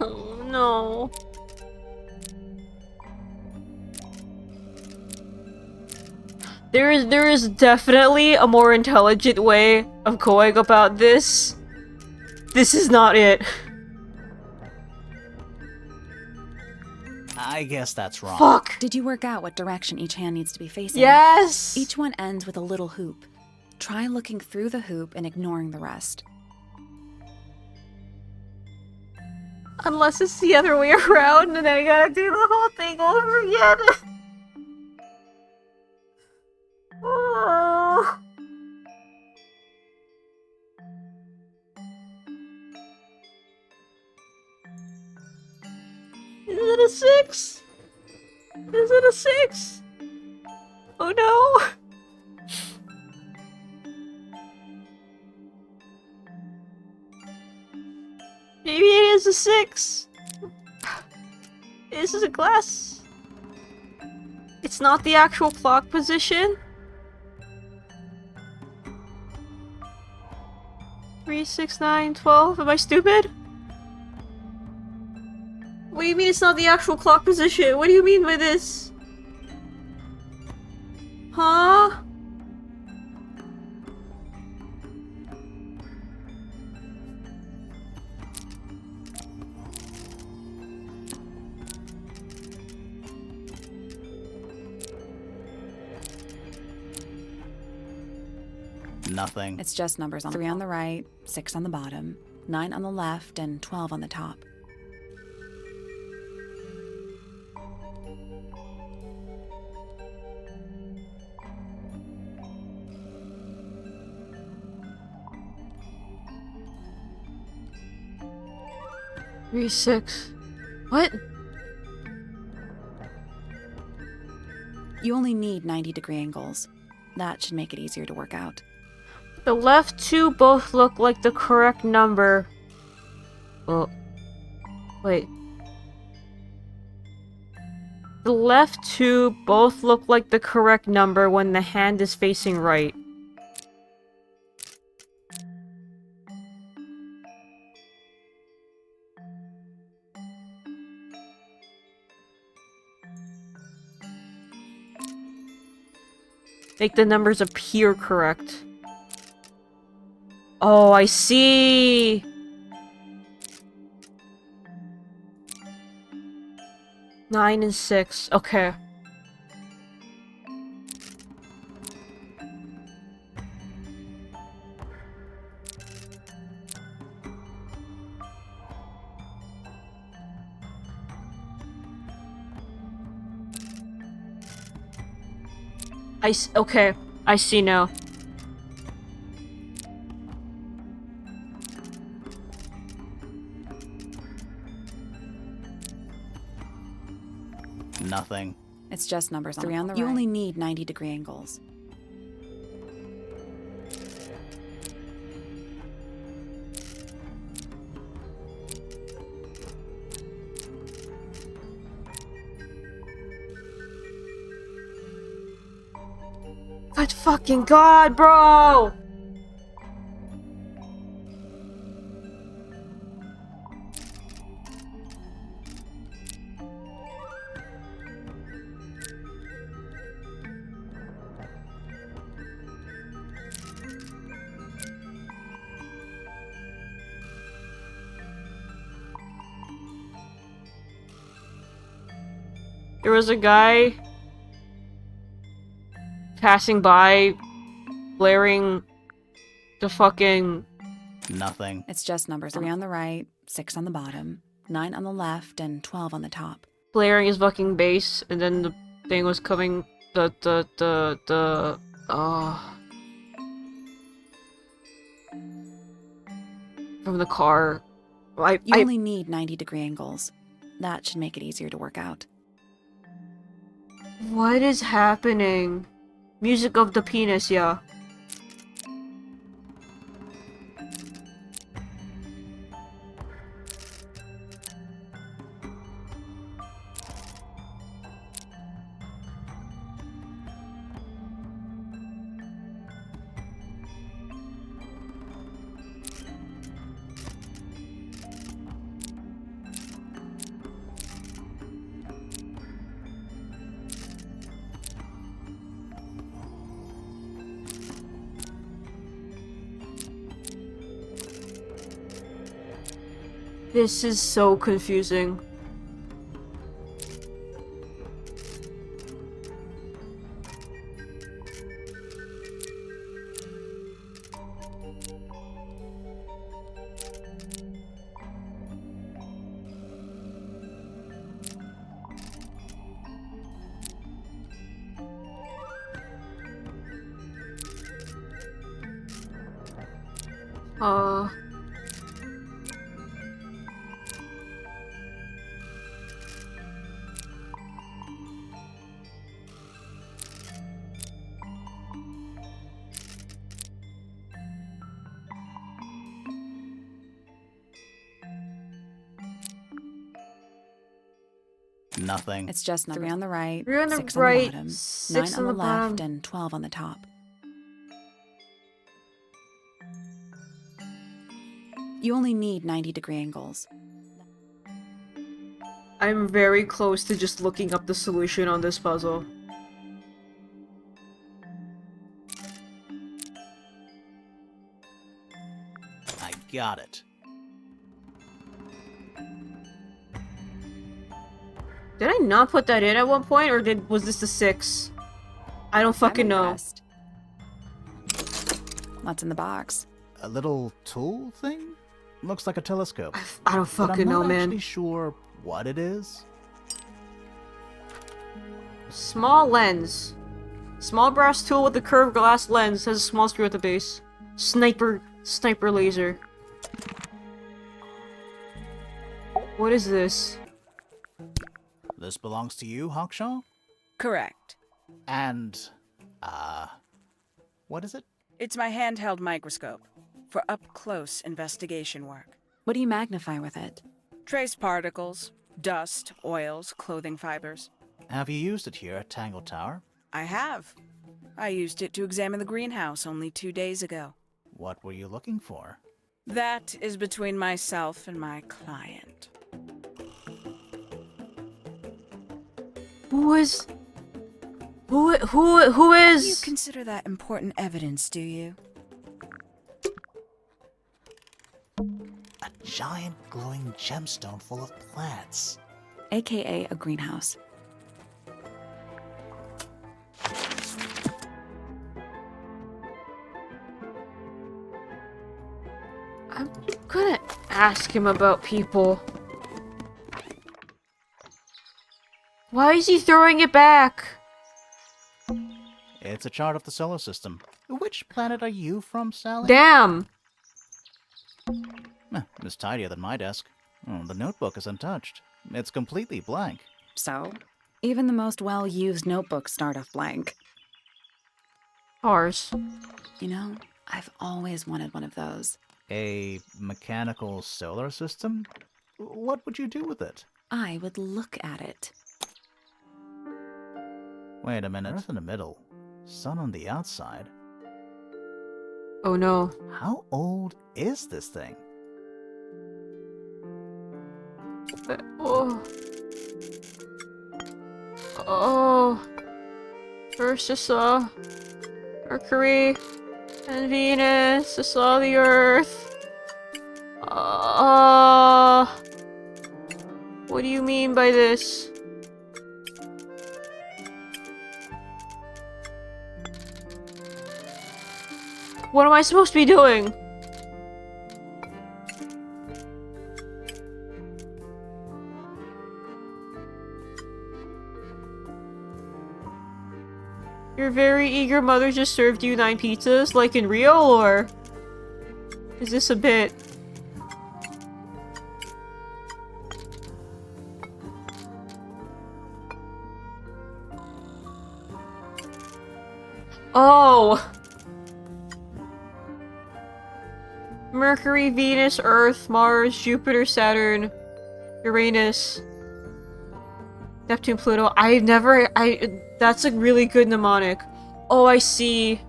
Oh no. There is definitely a more intelligent way of going about this. This is not it. I guess that's wrong. Fuck! Did you work out what direction each hand needs to be facing? Yes! Each one ends with a little hoop. Try looking through the hoop and ignoring the rest. Unless it's the other way around and then I gotta do the whole thing over again. Oh. Is it a 6? Is it a 6? Oh no! Maybe it is a 6. This is a glass. It's not the actual clock position. 3, 6, 9, 12. Am I stupid? What do you mean it's not the actual clock position? What do you mean by this? Huh? Nothing. It's just numbers on 3 on the right, 6 on the bottom, 9 on the left, and 12 on the top. Three, 6. What? You only need 90-degree angles. That should make it easier to work out. The left two both look like the correct number. Oh. Wait. The left two both look like the correct number when the hand is facing right. Make the numbers appear correct. Oh, I see! 9 and 6. Okay. Okay. I see now. Nothing. It's just numbers on 3 on the right. You only need 90-degree angles. Good fucking god, bro! There was a guy passing by, blaring the fucking... Nothing. It's just numbers. 3 on the right, 6 on the bottom, 9 on the left, and 12 on the top. Blaring his fucking bass, and then the thing was coming... from the car. You only need 90-degree angles. That should make it easier to work out. What is happening? Music of the penis, yeah. This is so confusing. Nothing. It's just 3 on the right, 3 on the 6 right, on the bottom, 6 9 on the left, bottom. and 12 on the top. You only need 90-degree angles. I'm very close to just looking up the solution on this puzzle. I got it. Did I not put that in at one point, or was this the 6? I don't fucking know. What's in the box? A little tool thing? Looks like a telescope. I don't fucking know, I'm not man. actually sure what it is. Small lens. Small brass tool with a curved glass lens. Has a small screw at the base. Sniper laser. What is this? This belongs to you, Hawkshaw? Correct. And, what is it? It's my handheld microscope for up-close investigation work. What do you magnify with it? Trace particles, dust, oils, clothing fibers. Have you used it here at Tangle Tower? I have. I used it to examine the greenhouse only 2 days ago. What were you looking for? That is between myself and my client. Who is? You is? consider that important evidence, do you? A giant glowing gemstone full of plants. AKA a greenhouse. I'm gonna ask him about people. Why is he throwing it back? It's a chart of the solar system. Which planet are you from, Sally? Damn! It's tidier than my desk. Oh, the notebook is untouched. It's completely blank. So, even the most well-used notebooks start off blank. Ours. You know, I've always wanted one of those. A mechanical solar system? What would you do with it? I would look at it. Wait a minute, Earth in the middle. Sun on the outside. Oh no. How old is this thing? Oh. Oh. First I saw Mercury and Venus. I saw the Earth. What do you mean by this? What am I supposed to be doing? Your very eager mother just served you 9 pizzas, like in Rio, or is this a bit? Oh! Mercury, Venus, Earth, Mars, Jupiter, Saturn, Uranus, Neptune, Pluto. That's a really good mnemonic. Oh, I see.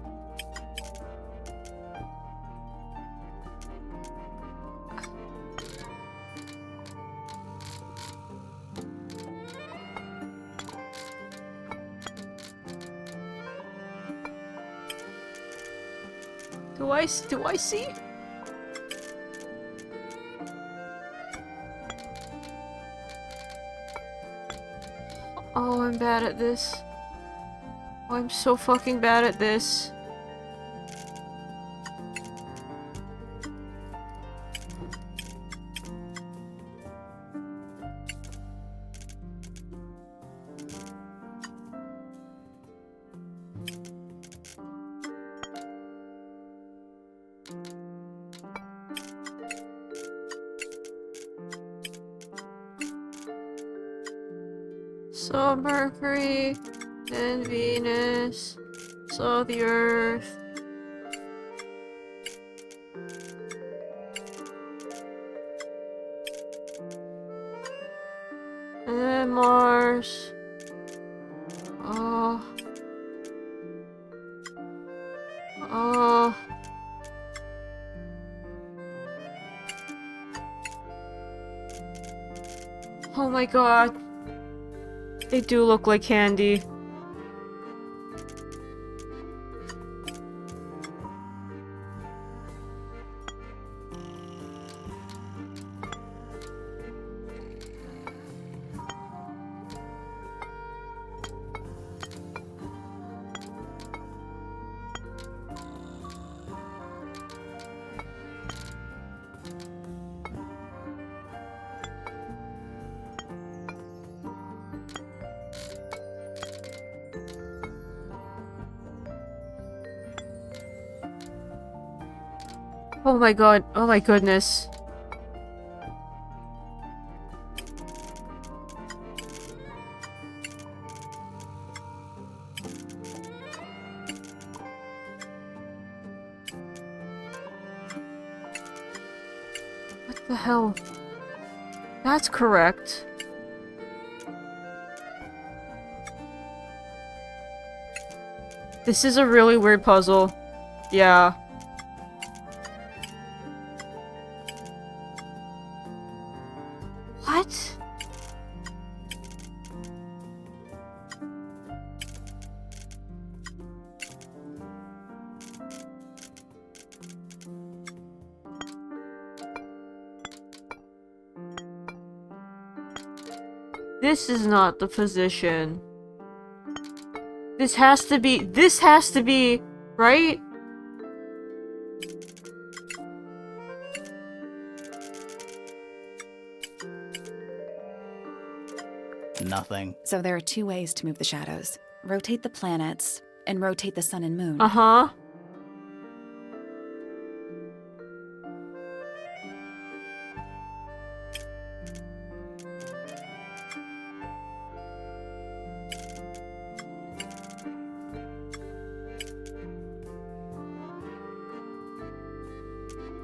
Do I see? Oh, I'm bad at this. Oh, I'm so fucking bad at this. Saw Mercury and Venus. Saw the Earth. And then Mars. Oh. Oh. Oh my god. They do look like candy. Oh my god. Oh my goodness. What the hell? That's correct. This is a really weird puzzle. Yeah. What? This is not the position. This has to be, right? Nothing. So there are 2 ways to move the shadows. Rotate the planets, and rotate the sun and moon. Uh-huh.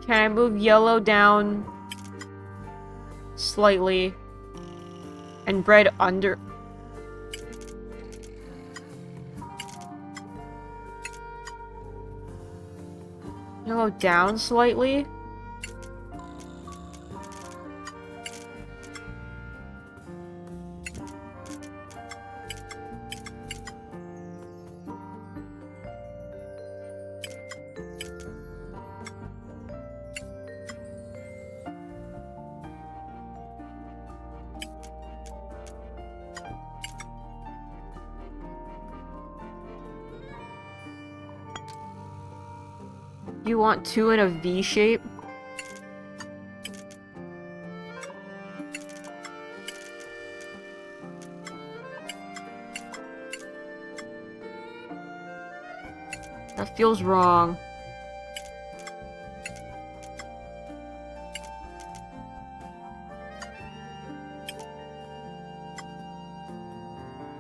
Can I move yellow down slightly and red under? Yellow down slightly? You want 2 in a V shape? That feels wrong.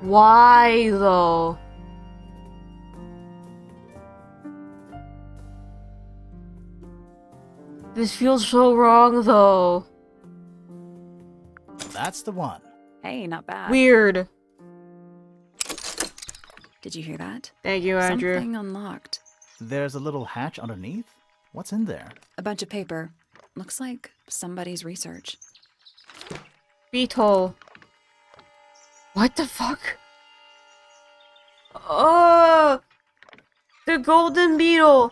Why, though? This feels so wrong, though. That's the one. Hey, not bad. Weird. Did you hear that? Thank you, Andrew. Something unlocked. There's a little hatch underneath. What's in there? A bunch of paper. Looks like somebody's research. Beetle. What the fuck? Oh! The golden beetle!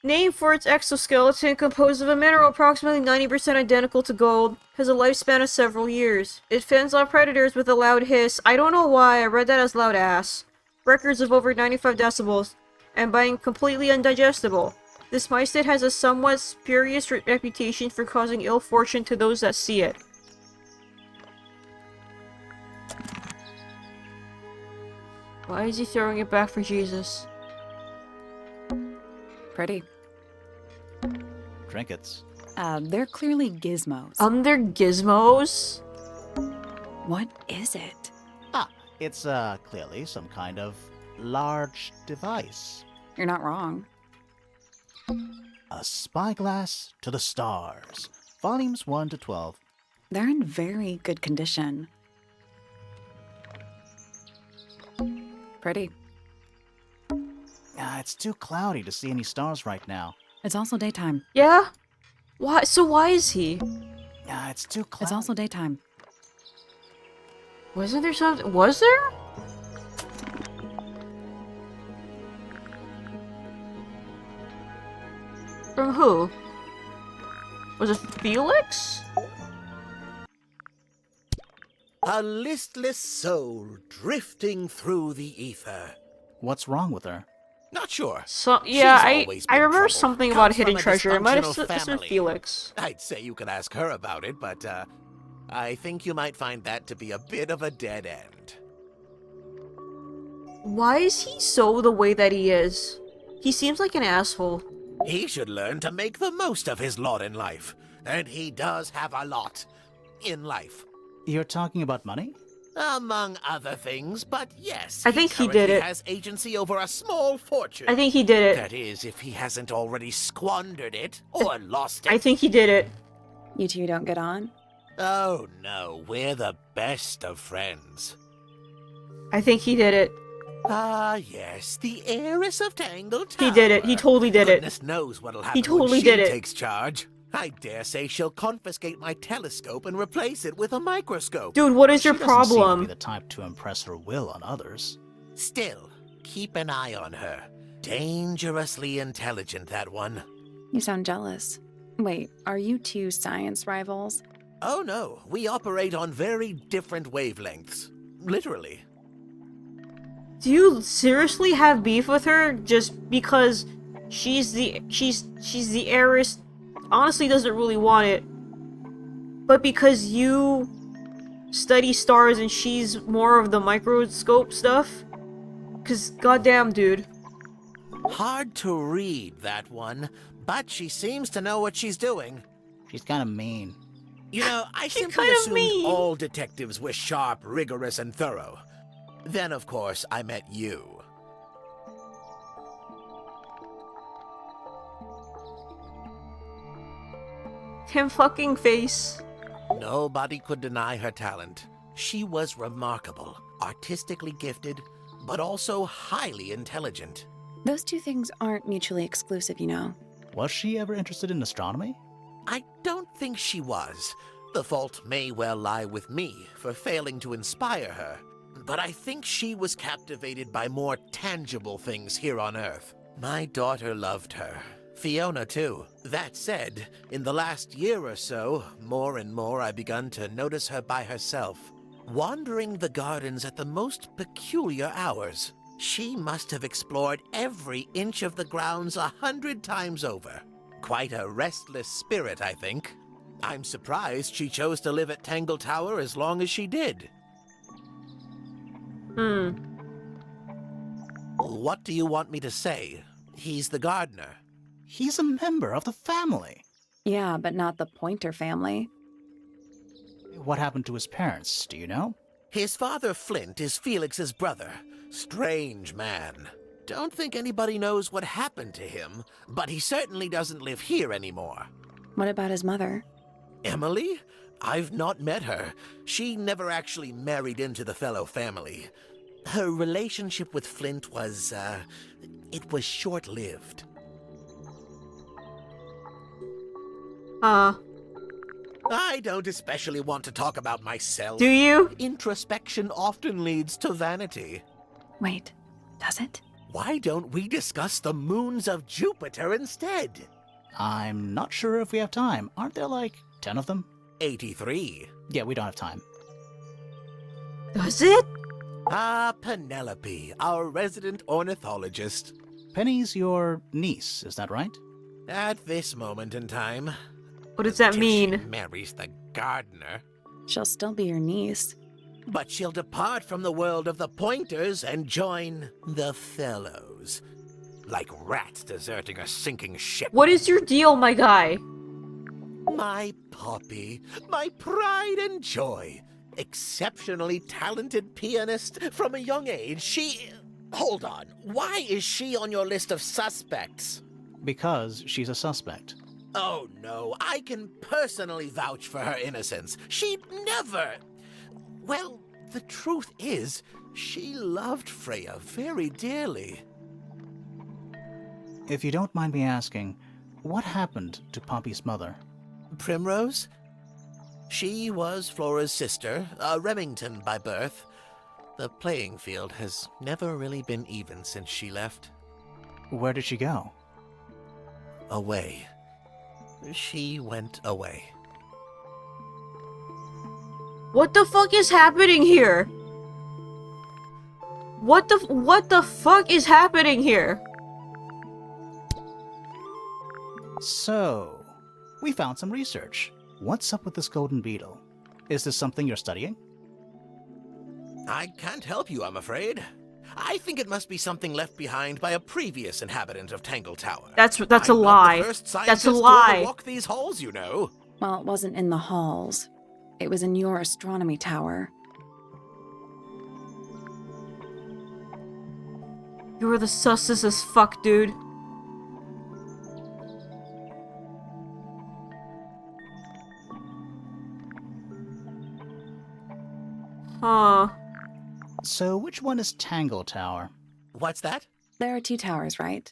Named for its exoskeleton composed of a mineral approximately 90% identical to gold, has a lifespan of several years. It fends off predators with a loud hiss. I don't know why, I read that as loud ass. Records of over 95 decibels, and being completely undigestible. This mystid has a somewhat spurious reputation for causing ill fortune to those that see it. Why is he throwing it back for Jesus? Pretty. Trinkets. They're clearly gizmos. They're gizmos? What is it? Ah, it's, clearly some kind of large device. You're not wrong. A spyglass to the stars. Volumes 1 to 12. They're in very good condition. Pretty. It's too cloudy to see any stars right now. It's also daytime. Yeah? Why? So why is he? It's too cloudy. It's also daytime. Wasn't there something? Was there? From who? Was it Felix? A listless soul drifting through the ether. What's wrong with her? Not sure. So yeah, She's I remember troubled. something Comes about from hidden a treasure. It might have dysfunctional been family. Felix. I'd say you could ask her about it, but I think you might find that to be a bit of a dead end. Why is he so the way that he is? He seems like an asshole. He should learn to make the most of his lot in life. And he does have a lot in life. You're talking about money? Among other things, but yes, I think he did it. Has agency over a small fortune. I think he did it. That is, if he hasn't already squandered it or lost it. I think he did it. You two don't get on? Oh no, we're the best of friends. I think he did it. Ah, yes, the heiress of Tangle Tower. He did it. He totally did it. Goodness knows what'll happen He totally when she did it. takes charge. I dare say she'll confiscate my telescope and replace it with a microscope. Dude, what is your She doesn't seem to problem? be the type to impress her will on others. Still, keep an eye on her. Dangerously intelligent, that one. You sound jealous. Wait, are you two science rivals? Oh no, we operate on very different wavelengths. Literally. Do you seriously have beef with her just because she's the heiress? Honestly, doesn't really want it, but because you study stars and she's more of the microscope stuff? Cause goddamn, dude. Hard to read, that one, but she seems to know what she's doing. She's kind of mean. You know, I She's simply kinda assumed mean. all detectives were sharp, rigorous, and thorough. Then, of course, I met you. Him fucking face. Nobody could deny her talent. She was remarkable, artistically gifted, but also highly intelligent. Those two things aren't mutually exclusive, you know. Was she ever interested in astronomy? I don't think she was. The fault may well lie with me for failing to inspire her. But I think she was captivated by more tangible things here on Earth. My daughter loved her. Fiona, too. That said, in the last year or so, more and more I begun to notice her by herself, wandering the gardens at the most peculiar hours. She must have explored every inch of the grounds 100 times over. Quite a restless spirit, I think. I'm surprised she chose to live at Tangle Tower as long as she did. What do you want me to say? He's the gardener. He's a member of the family. Yeah, but not the Pointer family. What happened to his parents, do you know? His father, Flint, is Felix's brother. Strange man. Don't think anybody knows what happened to him, but he certainly doesn't live here anymore. What about his mother? Emily? I've not met her. She never actually married into the fellow family. Her relationship with Flint was, it was short-lived. I don't especially want to talk about myself. Do you? Introspection often leads to vanity. Wait, does it? Why don't we discuss the moons of Jupiter instead? I'm not sure if we have time. Aren't there like 10 of them? 83. Yeah, we don't have time. Does it? Ah, Penelope, our resident ornithologist. Penny's your niece, is that right? At this moment in time. What does that Till mean? She marries the gardener. She'll still be your niece. But she'll depart from the world of the Pointers and join the Fellows. Like rats deserting a sinking ship. What is your deal, my guy? My puppy, my pride and joy. Exceptionally talented pianist from a young age. She... Hold on. Why is she on your list of suspects? Because she's a suspect. Oh no, I can personally vouch for her innocence. She'd never... Well, the truth is, she loved Freya very dearly. If you don't mind me asking, what happened to Poppy's mother? Primrose? She was Flora's sister, a Remington by birth. The playing field has never really been even since she left. Where did she go? Away. She went away. What the fuck is happening here? What the fuck is happening here? So, we found some research. What's up with this golden beetle? Is this something you're studying? I can't help you, I'm afraid. I think it must be something left behind by a previous inhabitant of Tangle Tower. That's a I'm not lie. the first That's a scientist to lie. ever walk these halls, you know. Well, it wasn't in the halls. It was in your astronomy tower. You were the sussest as fuck, dude. Huh. So, which one is Tangle Tower? What's that? There are 2 towers, right?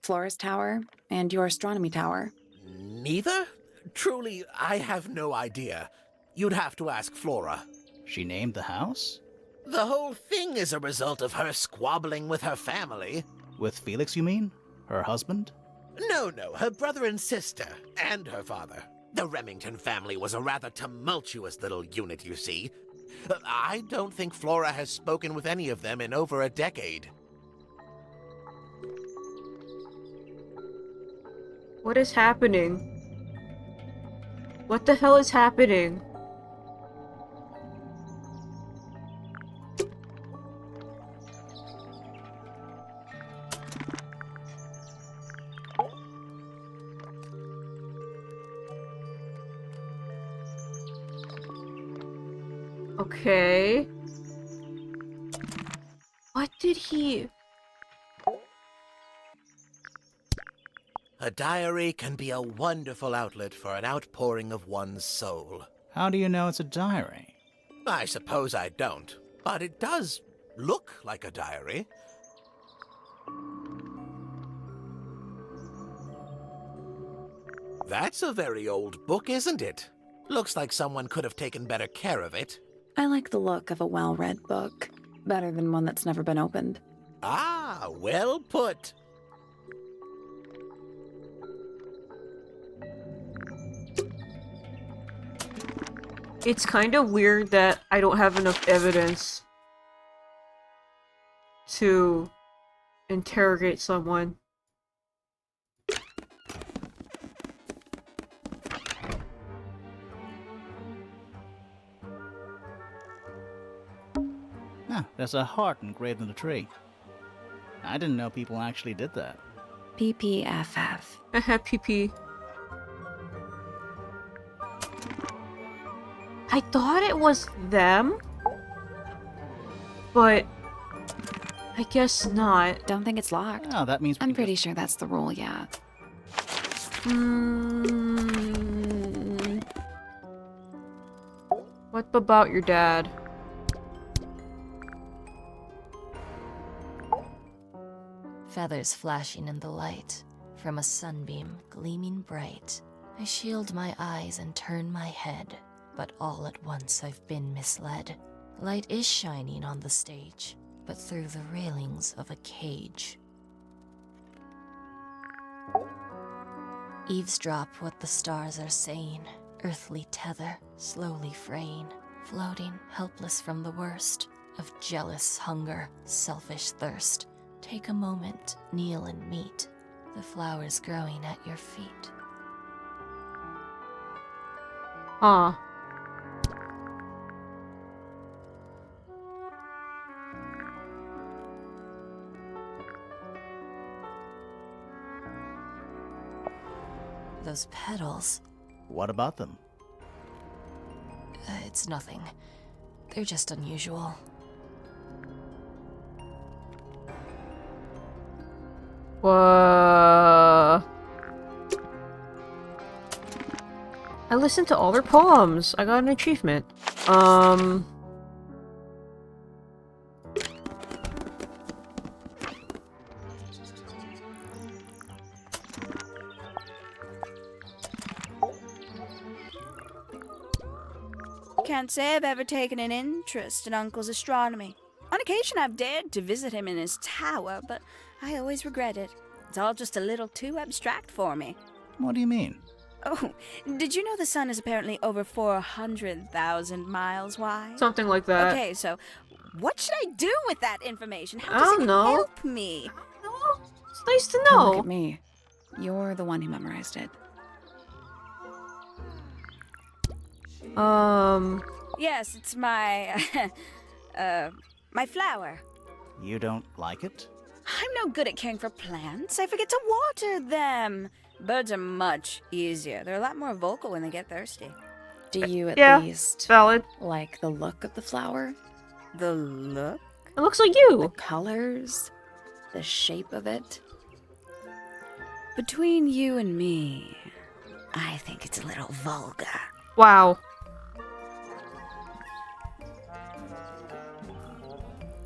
Flora's tower and your astronomy tower. Neither? Truly, I have no idea. You'd have to ask Flora. She named the house? The whole thing is a result of her squabbling with her family. With Felix, you mean? Her husband? No, her brother and sister, and her father. The Remington family was a rather tumultuous little unit, you see. I don't think Flora has spoken with any of them in over a decade. What is happening? What the hell is happening? Okay. What did he... A diary can be a wonderful outlet for an outpouring of one's soul. How do you know it's a diary? I suppose I don't, but it does look like a diary. That's a very old book, isn't it? Looks like someone could have taken better care of it. I like the look of a well-read book. Better than one that's never been opened. Ah, well put. It's kind of weird that I don't have enough evidence to interrogate someone. Ah, there's a heart engraved in the tree. I didn't know people actually did that. PPFF. PP. I thought it was them, but I guess not. Don't think it's locked. Oh, that means I'm pretty sure that's the rule, yeah. What about your dad? Feathers flashing in the light, from a sunbeam gleaming bright. I shield my eyes and turn my head, but all at once I've been misled. Light is shining on the stage, but through the railings of a cage. Eavesdrop what the stars are saying, earthly tether slowly fraying, floating helpless from the worst of jealous hunger, selfish thirst. Take a moment, kneel and meet the flowers growing at your feet. Huh. Those petals. What about them? It's nothing. They're just unusual. Whoa. I listened to all their poems. I got an achievement. Can't say I've ever taken an interest in Uncle's astronomy. On occasion I've dared to visit him in his tower, but I always regret it. It's all just a little too abstract for me. What do you mean? Oh, did you know the sun is apparently over 400,000 miles wide? Something like that. Okay, so what should I do with that information? How I does don't it know. help me? It's nice to Oh, know. look at me. You're the one who memorized it. Yes, it's my, my flower. You don't like it? I'm no good at caring for plants. I forget to water them. Birds are much easier. They're a lot more vocal when they get thirsty. Do you at Yeah, least valid. like the look of the flower? The look? It looks like The you. colors? The shape of it? Between you and me, I think it's a little vulgar. Wow.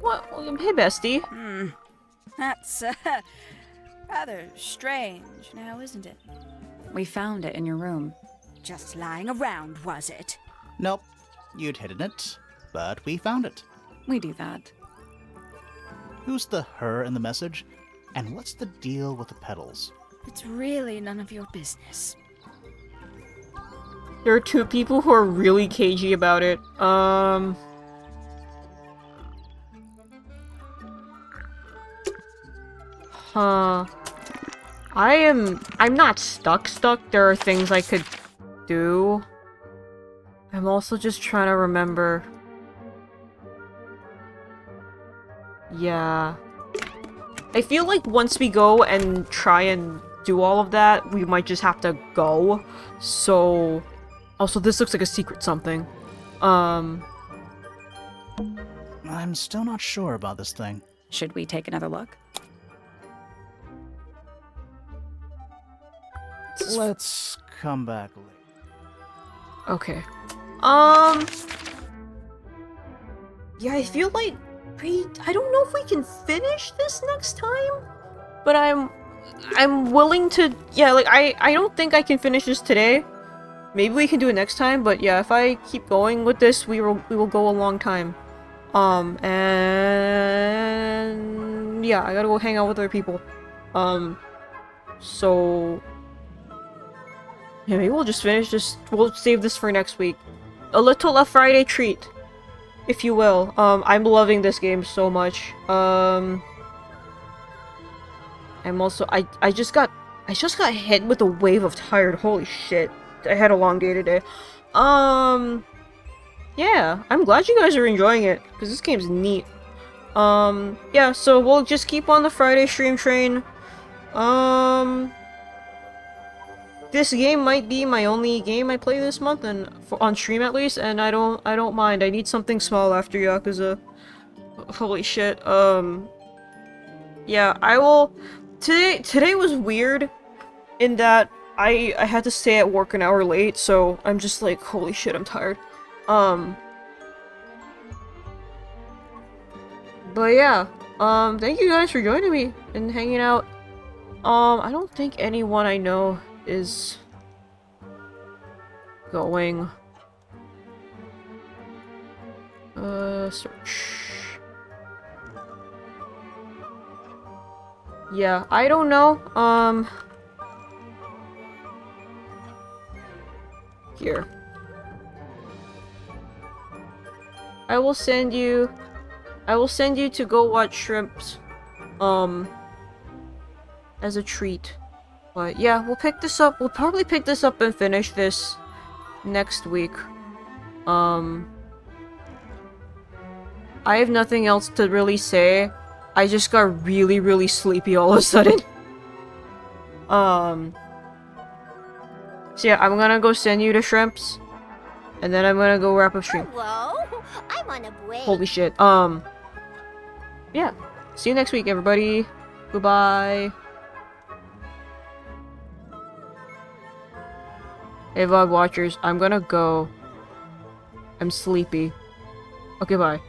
What? Hey, bestie. That's rather strange now, isn't it? We found it in your room. Just lying around, was it? Nope. You'd hidden it, but we found it. We do that. Who's the her in the message? And what's the deal with the petals? It's really none of your business. There are two people who are really cagey about it. Huh. I'm not stuck. There are things I could do. I'm also just trying to remember. Yeah. I feel like once we go and try and do all of that, we might just have to go. So... Also, this looks like a secret something. I'm still not sure about this thing. Should we take another look? Let's come back later. Okay. Yeah, I feel like I don't know if we can finish this next time, but I'm willing to. Yeah, like I don't think I can finish this today. Maybe we can do it next time, but yeah, if I keep going with this, we will go a long time. And yeah, I gotta go hang out with other people. So yeah, maybe we'll just finish this. We'll save this for next week. A little Friday treat, if you will. I'm loving this game so much. I'm also I just got hit with a wave of tired. Holy shit. I had a long day today. Yeah, I'm glad you guys are enjoying it, because this game's neat. Yeah, so we'll just keep on the Friday stream train. This game might be my only game I play this month, and on stream at least, and I don't mind. I need something small after Yakuza. Holy shit. Yeah, I will. Today was weird, in that I had to stay at work an hour late, so I'm just like, holy shit, I'm tired. But yeah, thank you guys for joining me and hanging out. I don't think anyone I know is going. Search. Yeah, I don't know. Here. I will send you to go watch Shrimps, as a treat. But yeah, we'll pick this up. We'll probably pick this up and finish this next week. I have nothing else to really say. I just got really, really sleepy all of a sudden. So yeah, I'm gonna go send you to Shrimps, and then I'm gonna go wrap up stream. Hello, I'm on a break. Holy shit. Yeah. See you next week, everybody. Goodbye. Hey, VOD watchers, I'm gonna go. I'm sleepy. Okay, bye.